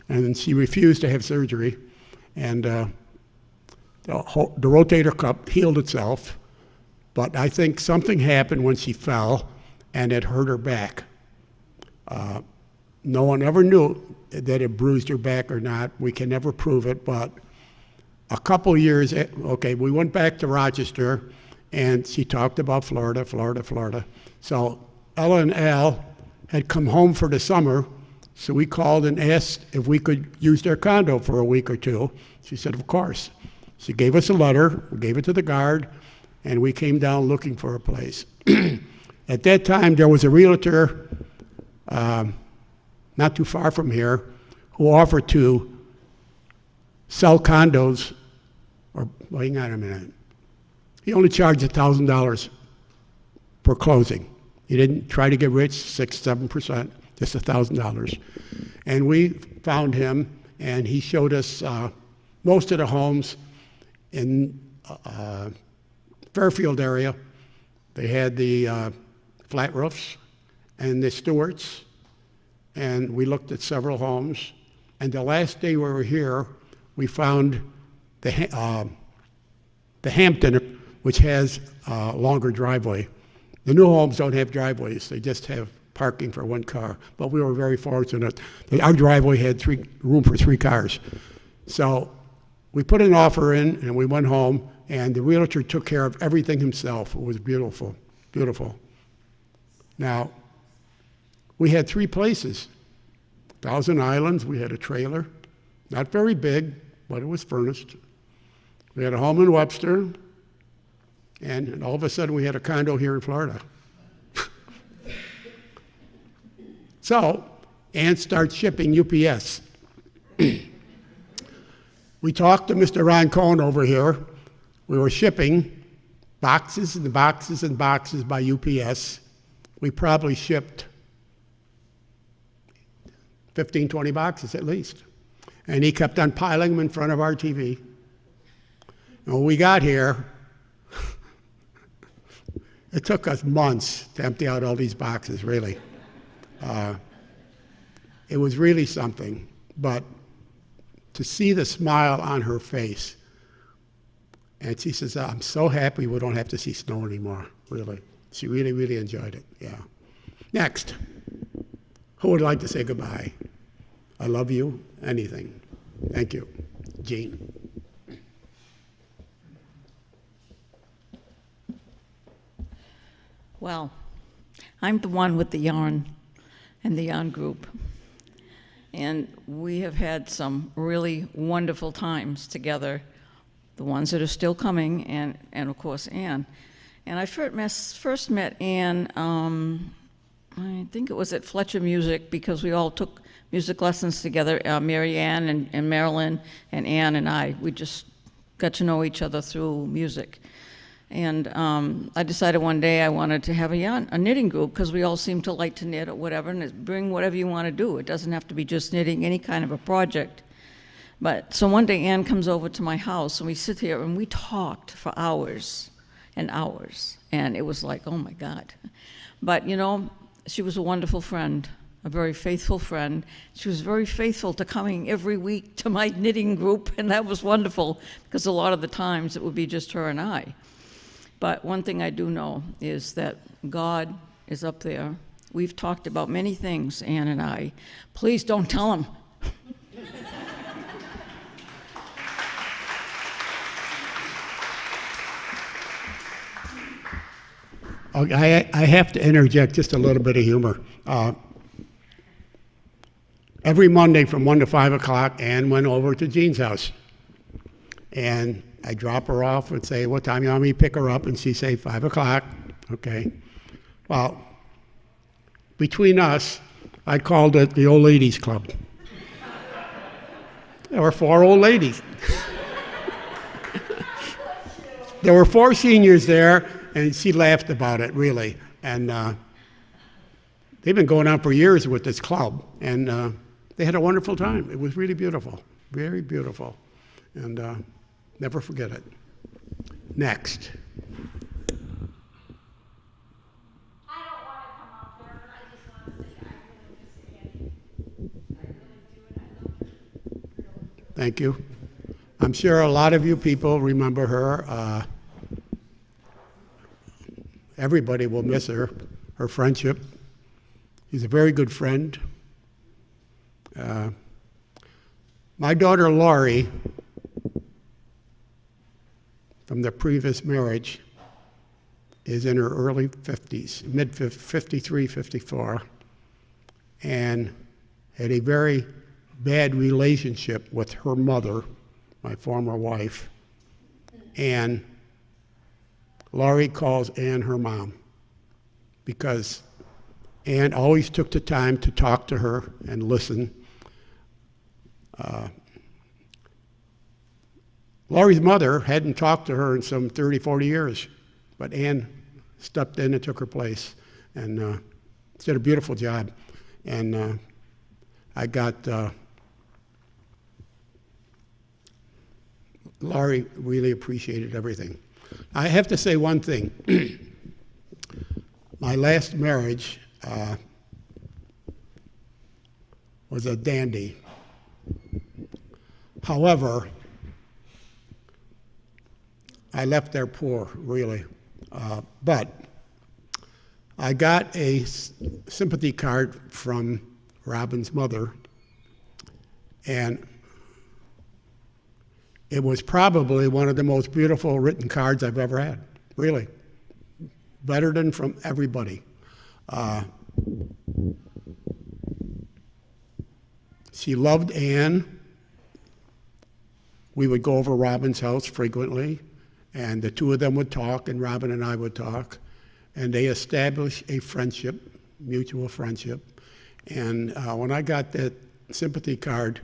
and she refused to have surgery. And the rotator cuff healed itself, but I think something happened when she fell, and it hurt her back. No one ever knew that it bruised her back or not. We can never prove it, but a couple years, okay, we went back to Rochester, and she talked about Florida, Florida, Florida. So Ella and Al had come home for the summer, so we called and asked if we could use their condo for a week or two. She said, of course. She gave us a letter, we gave it to the guard, and we came down looking for a place. At that time, there was a realtor not too far from here who offered to sell condos, or well, hang on a minute. He only charged $1,000 per closing. He didn't try to get rich, 6-7%, just $1,000. And we found him, and he showed us most of the homes in Fairfield area. They had the flat roofs and the Stewarts, and we looked at several homes. And the last day we were here, we found the Hampton, which has a longer driveway. The new homes don't have driveways. They just have parking for one car. But we were very fortunate. Our driveway had room for 3 cars. So we put an offer in, and we went home, and the realtor took care of everything himself. It was beautiful, beautiful. Now, we had 3 places. Thousand Islands, we had a trailer. Not very big, but it was furnished. We had a home in Webster, and all of a sudden we had a condo here in Florida. So, Ann starts shipping UPS. We talked to Mr. Ron Cohn over here. We were shipping boxes and boxes and boxes by UPS. We probably shipped 15, 20 boxes at least. And he kept on piling them in front of our TV. And when we got here, it took us months to empty out all these boxes, really. It was really something. But to see the smile on her face And she says, I'm so happy we don't have to see snow anymore, really. She really, really enjoyed it, yeah. Next, who would like to say goodbye? I love you, anything. Thank you. Jean. Well, I'm the one with the yarn and the yarn group. And we have had some really wonderful times together, the ones that are still coming, and of course, Anne. And I first met Anne, I think it was at Fletcher Music, because we all took music lessons together, Mary Ann and Marilyn and Anne and I. We just got to know each other through music. And I decided one day I wanted to have a knitting group, because we all seem to like to knit or whatever, and bring whatever you want to do. It doesn't have to be just knitting, any kind of a project. But so one day Anne comes over to my house, and we sit here and we talked for hours and hours. And it was like, oh my God. But you know, she was a wonderful friend, a very faithful friend. She was very faithful to coming every week to my knitting group, and that was wonderful, because a lot of the times it would be just her and I. But one thing I do know is that God is up there. We've talked about many things, Anne and I. Please don't tell him. I have to interject just a little bit of humor. Every Monday from 1 to 5 o'clock, Ann went over to Jean's house. And I drop her off and say, what time you want me to pick her up? And she'd say, 5 o'clock. Okay. Well, between us, I called it the Old Ladies Club. There were 4 old ladies. There were 4 seniors there, and she laughed about it, really. And they've been going on for years with this club, and they had a wonderful time. It was really beautiful, very beautiful. And never forget it. Next. I don't want to come up there, but I just want to say I really miss Annie. I really do, and I love her. Really. Thank you. I'm sure a lot of you people remember her. Everybody will miss her friendship. She's a very good friend. My daughter Laurie, from the previous marriage, is in her early 50s, mid 53, 54, and had a very bad relationship with her mother, my former wife, and Laurie calls Ann her mom, because Ann always took the time to talk to her and listen. Laurie's mother hadn't talked to her in some 30, 40 years, but Ann stepped in and took her place, and she did a beautiful job. And I got Laurie really appreciated everything. I have to say one thing. My last marriage was a dandy. However, I left there poor, really. But I got a sympathy card from Robin's mother, and it was probably one of the most beautiful written cards I've ever had, really. Better than from everybody. She loved Ann. We would go over Robin's house frequently, and the two of them would talk, and Robin and I would talk, and they established a friendship, mutual friendship. And when I got that sympathy card,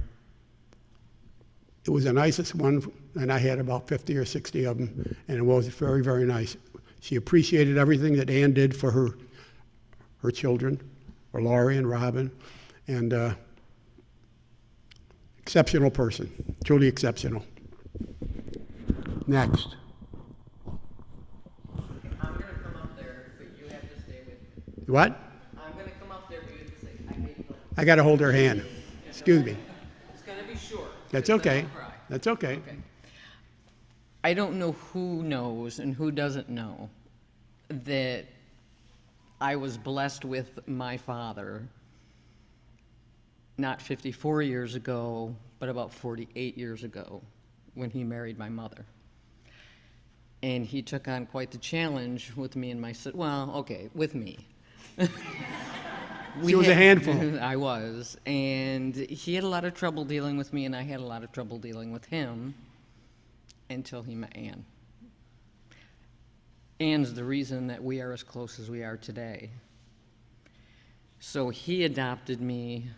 it was the nicest one, and I had about 50 or 60 of them, and it was very, very nice. She appreciated everything that Ann did for her children, for Laurie and Robin, and exceptional person, truly exceptional. Next. I'm going to come up there, but you have to stay with me. What? I'm going to come up there, but you have to say, I made no. I got to hold her hand. Excuse me. It's going to be short. That's Just okay. don't cry. That's okay. Okay. I don't know who knows and who doesn't know that I was blessed with my father not 54 years ago, but about 48 years ago when he married my mother. And he took on quite the challenge with me and my sister. Well, okay, with me. She was a handful. I was. And he had a lot of trouble dealing with me, and I had a lot of trouble dealing with him until he met Ann. Ann's the reason that we are as close as we are today. So he adopted me.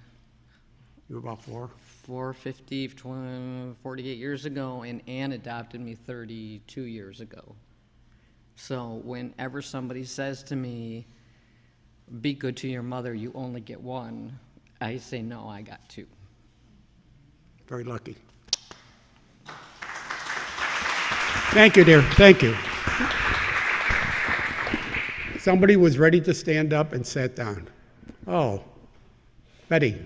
You were about 48 years ago, and Ann adopted me 32 years ago. So whenever somebody says to me, be good to your mother, you only get one, I say, no, I got two. Very lucky. Thank you, dear. Thank you. Somebody was ready to stand up and sat down. Oh, Betty.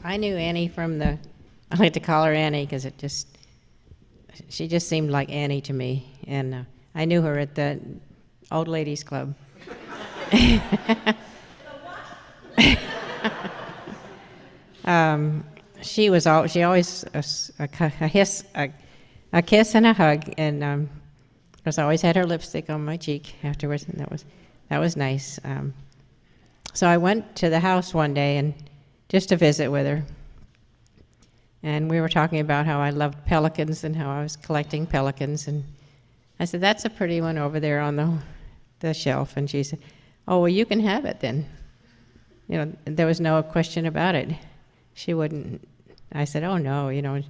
I knew Annie from I like to call her Annie because she just seemed like Annie to me. And I knew her at the Old Ladies Club. She always a kiss and a hug, and of course, I always had her lipstick on my cheek afterwards, and that was nice. So I went to the house one day and just to visit with her, and we were talking about how I loved pelicans and how I was collecting pelicans, and I said, "That's a pretty one over there on the shelf," and she said, "Oh, well, you can have it then." You know, there was no question about it. She wouldn't. I said, "Oh no," you know.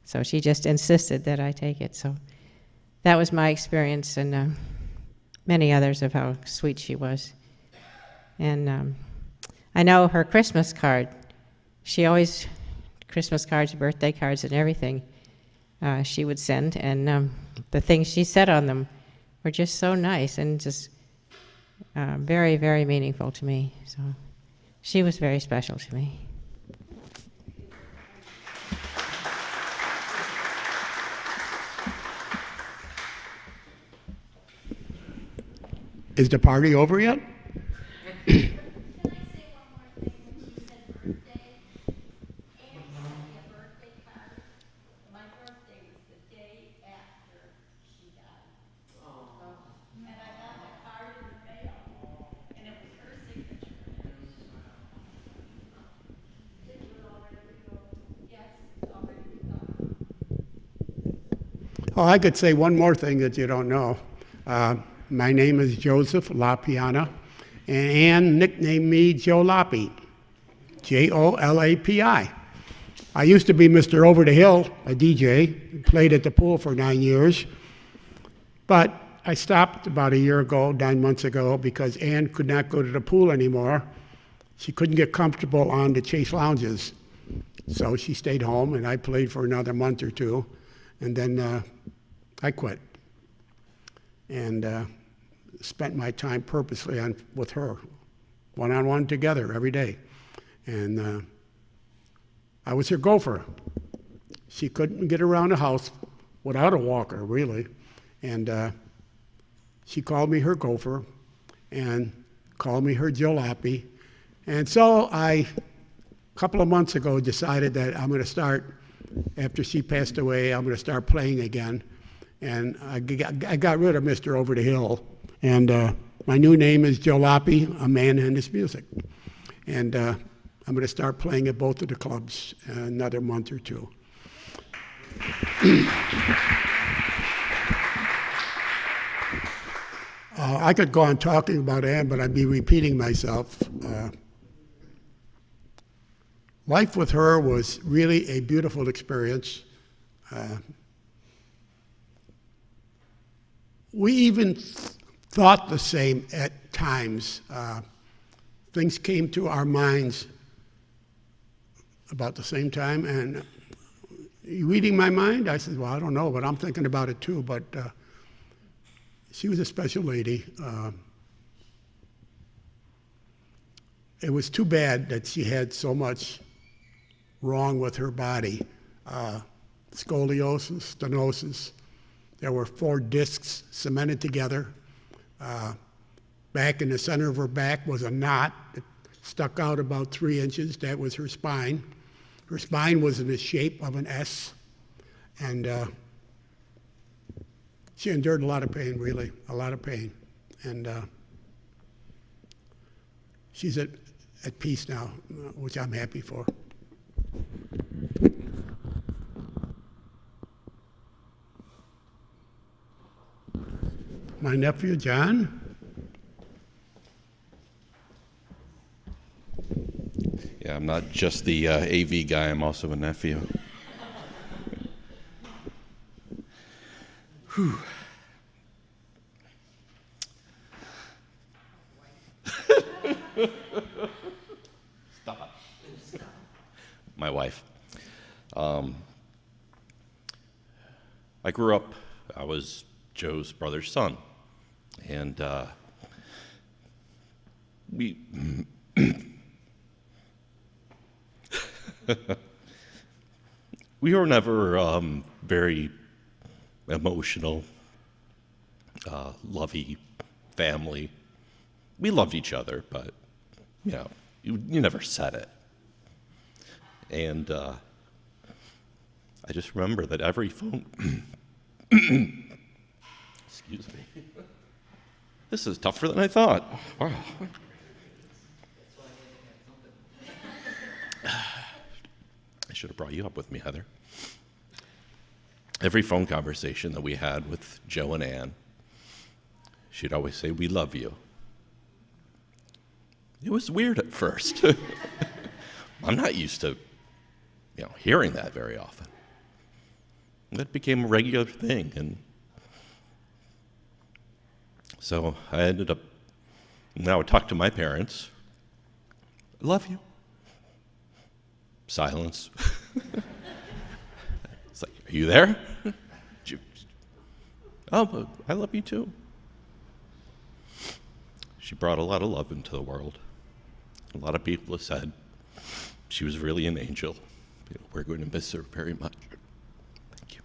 So she just insisted that I take it. So that was my experience, and many others of how sweet she was. And I know her Christmas card. She always Christmas cards, birthday cards, and everything she would send, and the things she said on them were just so nice and just very, very meaningful to me. So she was very special to me. Is the party over yet? Can I say one more thing? When you said birthday, Anne sent me a birthday card. My birthday was the day after she died. And I got the card in the mail, and it was her signature. Is it all ready to go? Yes, it's all ready to go. Oh, I could say one more thing that you don't know. My name is Joseph LaPiana, and Ann nicknamed me Joe Lappy, Jolapi. I used to be Mr. Over the Hill, a DJ, played at the pool for 9 years, but I stopped about 9 months ago, because Ann could not go to the pool anymore. She couldn't get comfortable on the Chase lounges, so she stayed home, and I played for another month or two, and then I quit. And spent my time purposely with her, one-on-one together every day. And I was her gopher. She couldn't get around the house without a walker, really. And she called me her gopher and called me her jalopy. And so a couple of months ago, decided that I'm going to start, after she passed away, I'm going to start playing again. And I got rid of Mr. Over the Hill. And my new name is Jalopy, a man and his music. And I'm going to start playing at both of the clubs in another month or two. I could go on talking about Ann, but I'd be repeating myself. Life with her was really a beautiful experience. We even thought the same at times. Things came to our minds about the same time, and you reading my mind? I said, well, I don't know, but I'm thinking about it too. But she was a special lady. it was too bad that she had so much wrong with her body. Scoliosis, stenosis. There were 4 discs cemented together. Back in the center of her back was a knot that stuck out about 3 inches. That was her spine. Her spine was in the shape of an S. And she endured a lot of pain, really, a lot of pain. And she's at peace now, which I'm happy for. My nephew, John. Yeah, I'm not just the AV guy, I'm also a nephew. Whew. Stop. My wife. I grew up, I was Joe's brother's son, and we we were never very emotional, lovey family. We loved each other, but you know, you never said it. And I just remember that every phone. Excuse me. This is tougher than I thought. Wow. I should have brought you up with me, Heather. Every phone conversation that we had with Joe and Ann, she'd always say, "We love you." It was weird at first. I'm not used to, hearing that very often. That became a regular thing, and so I ended up, now I would talk to my parents, "I love you." Silence. It's like, "Are you there?" "Oh, but I love you too." She brought a lot of love into the world. A lot of people have said she was really an angel. We're going to miss her very much. Thank you.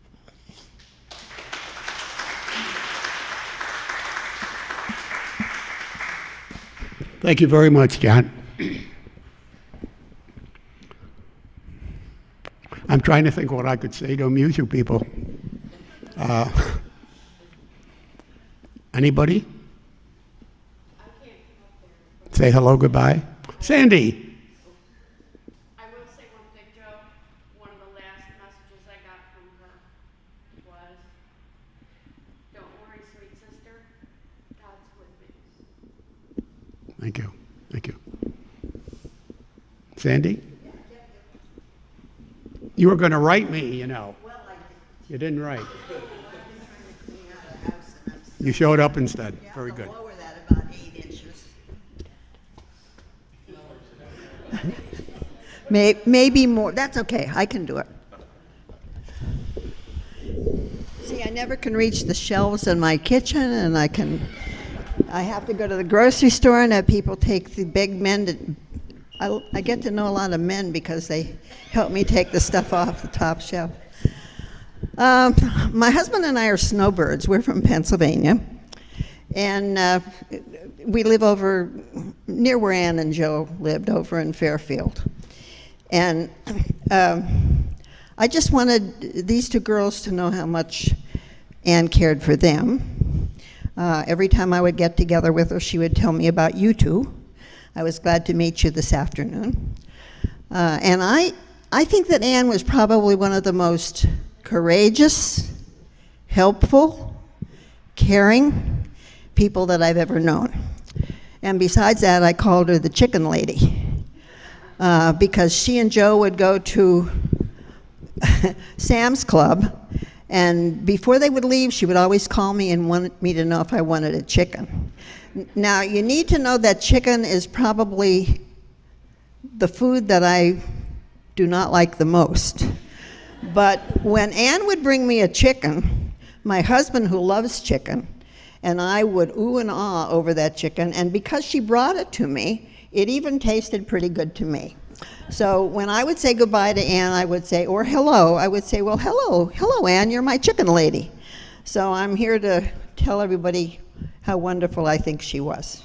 Thank you very much, John. I'm trying to think what I could say to amuse you people. Anybody? Say hello, goodbye. Sandy. I will say one thing, Joe. One of the last messages I got from her was, "Don't worry, sweet sister. God's with me." Thank you. Thank you. Sandy? You were going to write me, you know. Well, I did. You didn't write. I was cleaning out a house and I'm You showed up instead. yeah, Very I'll good. lower that about 8 inches. Maybe more. That's okay. I can do it. See, I never can reach the shelves in my kitchen, and I have to go to the grocery store and have people take the big men. I get to know a lot of men because they help me take the stuff off the top shelf. My husband and I are snowbirds. We're from Pennsylvania. And we live over near where Ann and Joe lived, over in Fairfield. And I just wanted these 2 girls to know how much Ann cared for them. Every time I would get together with her, she would tell me about you 2. I was glad to meet you this afternoon. And I think that Ann was probably one of the most courageous, helpful, caring people that I've ever known. And besides that, I called her the chicken lady because she and Joe would go to Sam's Club, and before they would leave, she would always call me and want me to know if I wanted a chicken. Now, you need to know that chicken is probably the food that I do not like the most. But when Ann would bring me a chicken, my husband, who loves chicken, and I would ooh and ah over that chicken, and because she brought it to me, It even tasted pretty good to me. So when I would say goodbye to Ann, I would say, or hello, I would say, well, hello, Ann, you're my chicken lady. So I'm here to tell everybody how wonderful I think she was.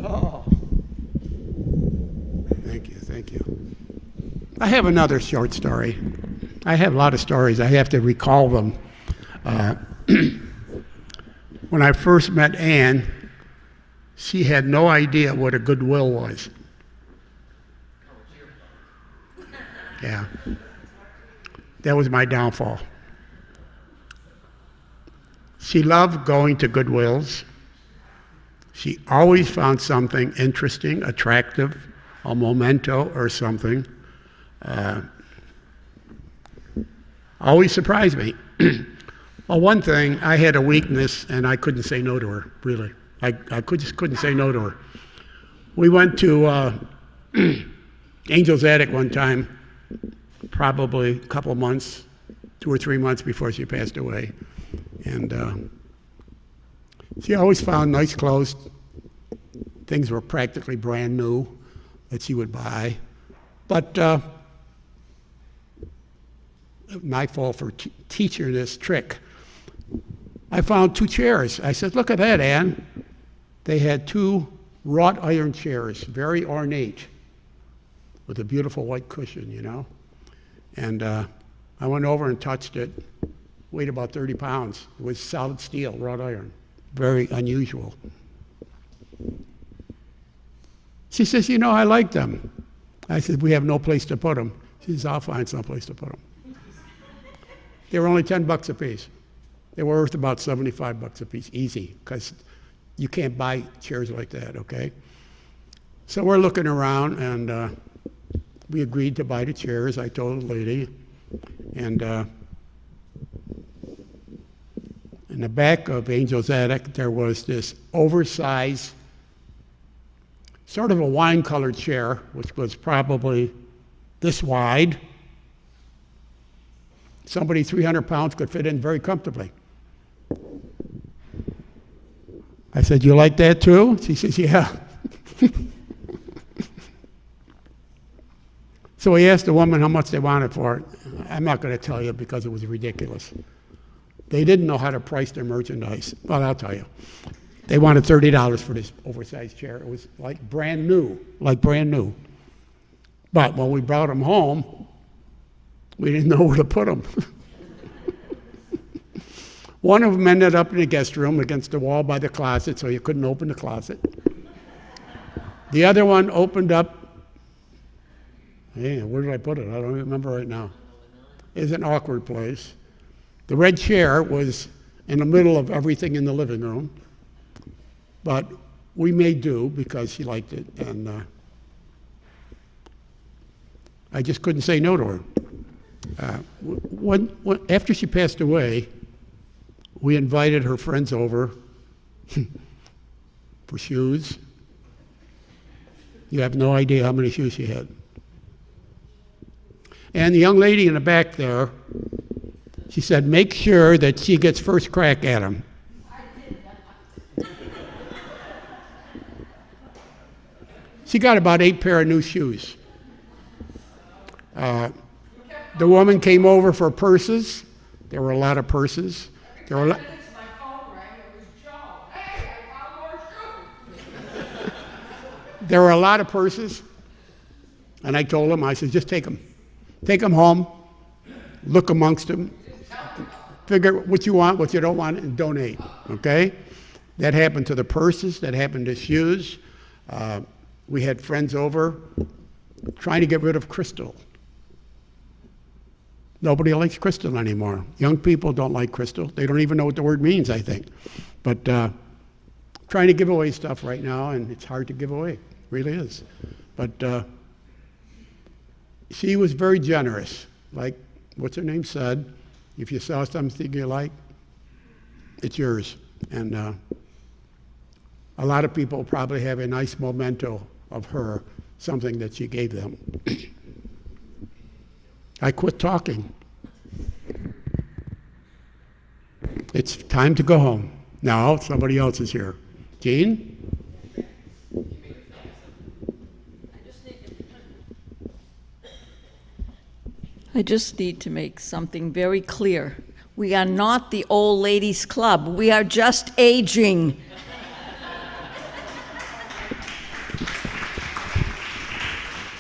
Oh. Thank you. I have another short story. I have a lot of stories. I have to recall them. When I first met Ann, she had no idea what a goodwill was. Yeah. That was my downfall. She loved going to Goodwills. She always found something interesting, attractive, a memento or something. Always surprised me. Well, one thing, I had a weakness, and I couldn't say no to her, really. I just couldn't say no to her. We went to Angel's Attic one time, probably a couple of months, 2 or 3 months before she passed away. And she always found nice clothes. Things were practically brand new that she would buy. But my fault for teaching her this trick. I found 2 chairs. I said, look at that, Ann. They had 2 wrought iron chairs, very ornate, with a beautiful white cushion, you know. And I went over and touched it. Weighed about 30 pounds. It was solid steel, wrought iron. Very unusual. She says, you know, I like them. I said, we have no place to put them. She says, I'll find some place to put them. They were only $10 a piece. They were worth about $75 a piece, easy, because you can't buy chairs like that, okay? So we're looking around, and we agreed to buy the chairs. I told the lady, and in the back of Angel's Attic, there was this oversized, sort of a wine-colored chair, which was probably this wide. Somebody 300 pounds could fit in very comfortably. I said, you like that too? She says, yeah. So we asked the woman how much they wanted for it. I'm not going to tell you because it was ridiculous. They didn't know how to price their merchandise. Well, I'll tell you. They wanted $30 for this oversized chair. It was like brand new. But when we brought them home, we didn't know where to put them. One of them ended up in the guest room against the wall by the closet, so you couldn't open the closet. The other one opened up. Hey, where did I put it? I don't remember right now. It's an awkward place. The red chair was in the middle of everything in the living room, but we made do because she liked it, and I just couldn't say no to her. After she passed away, we invited her friends over for shoes. You have no idea how many shoes she had. And the young lady in the back there, she said, make sure that she gets first crack at them. She got about 8 pair of new shoes. The woman came over for purses. There were a lot of purses. There were There were a lot of purses, and I told him, I said, just take them. Take them home, look amongst them, figure what you want, what you don't want, and donate, okay? That happened to the purses, that happened to shoes. We had friends over trying to get rid of crystal. Nobody likes crystal anymore. Young people don't like crystal. They don't even know what the word means, I think. But trying to give away stuff right now, and it's hard to give away. It really is. But she was very generous. Like, what's her name said, if you saw something you like, it's yours. And a lot of people probably have a nice memento of her, something that she gave them. I quit talking. It's time to go home. Now, somebody else is here. Jean? I just need to make something very clear. We are not the old ladies club. We are just aging.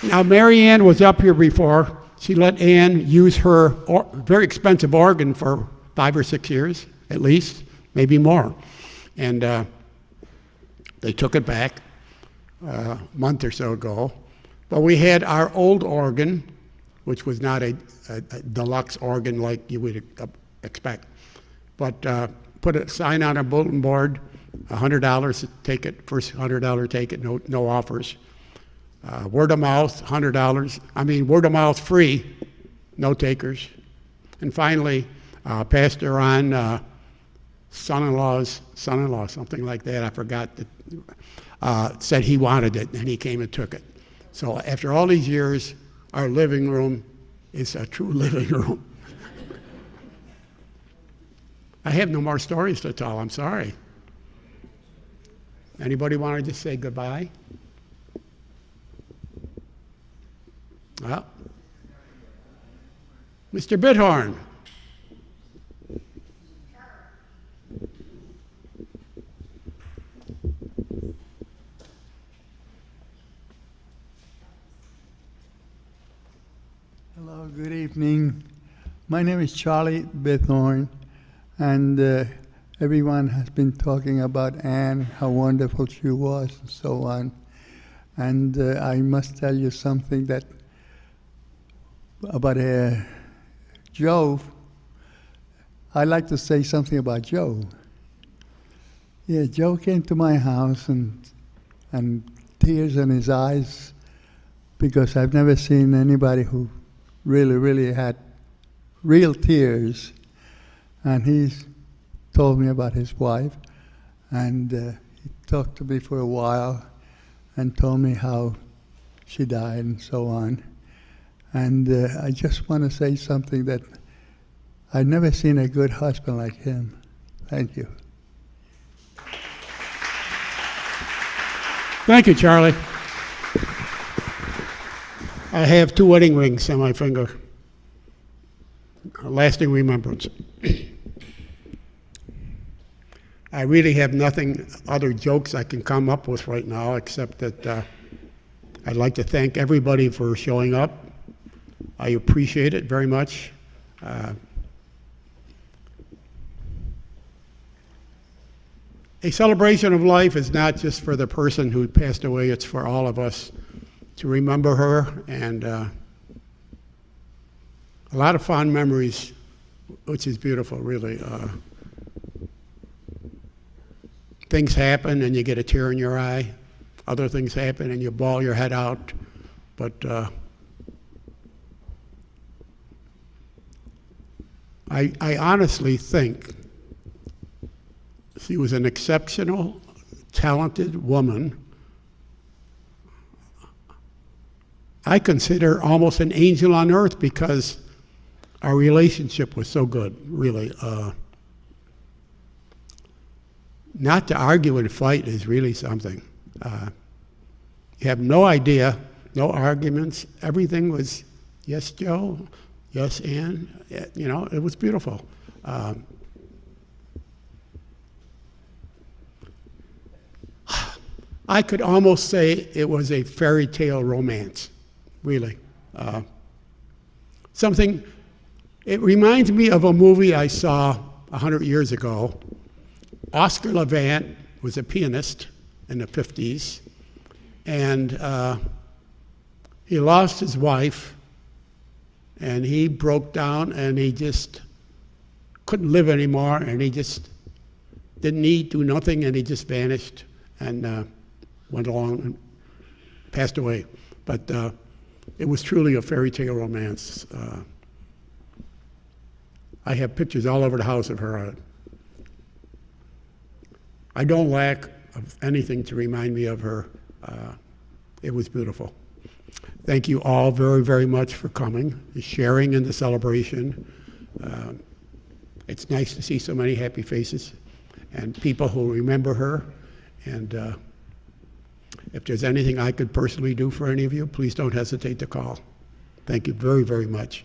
Now, Mary Ann was up here before. She let Ann use her very expensive organ for 5 or 6 years, at least, maybe more. And they took it back a month or so ago. But we had our old organ, which was not a deluxe organ like you would expect, but put a sign on a bulletin board, $100, take it, first $100 take it, no offers. Word of mouth, $100. I mean, word of mouth free, no takers. And finally, Pastor on son-in-law's son-in-law, something like that, I forgot, that said he wanted it, and he came and took it. So after all these years, our living room is a true living room. I have no more stories to tell, I'm sorry. Anybody want to just say goodbye? Well, Mr. Bithorn. Hello, good evening. My name is Charlie Bithorn, and everyone has been talking about Anne, how wonderful she was, and so on. And I must tell you something that about Joe. I'd like to say something about Joe. Yeah, Joe came to my house and tears in his eyes, because I've never seen anybody who really had real tears. And he's told me about his wife, and he talked to me for a while and told me how she died and so on. And I just want to say something, that I've never seen a good husband like him. Thank you. Thank you, Charlie. I have 2 wedding rings on my finger. A lasting remembrance. I really have nothing other jokes I can come up with right now, except that I'd like to thank everybody for showing up. I appreciate it very much. A celebration of life is not just for the person who passed away, it's for all of us to remember her, and a lot of fond memories, which is beautiful, really. Things happen and you get a tear in your eye. Other things happen and you bawl your head out. But I honestly think she was an exceptional, talented woman. I consider her almost an angel on earth, because our relationship was so good, really. Not to argue and fight is really something. You have no idea, no arguments. Everything was, yes, Joe, yes, Ann. You know, it was beautiful. I could almost say it was a fairy tale romance, really. It reminds me of a movie I saw 100 years ago. Oscar Levant was a pianist in the 50s, and he lost his wife, and he broke down, and he just couldn't live anymore, and he just didn't eat, do nothing, and he just vanished and went along and passed away. But it was truly a fairy tale romance. I have pictures all over the house of her. I don't lack of anything to remind me of her. It was beautiful. Thank you all very, very much for coming, sharing in the celebration. It's nice to see so many happy faces and people who remember her. And if there's anything I could personally do for any of you, please don't hesitate to call. Thank you very, very much.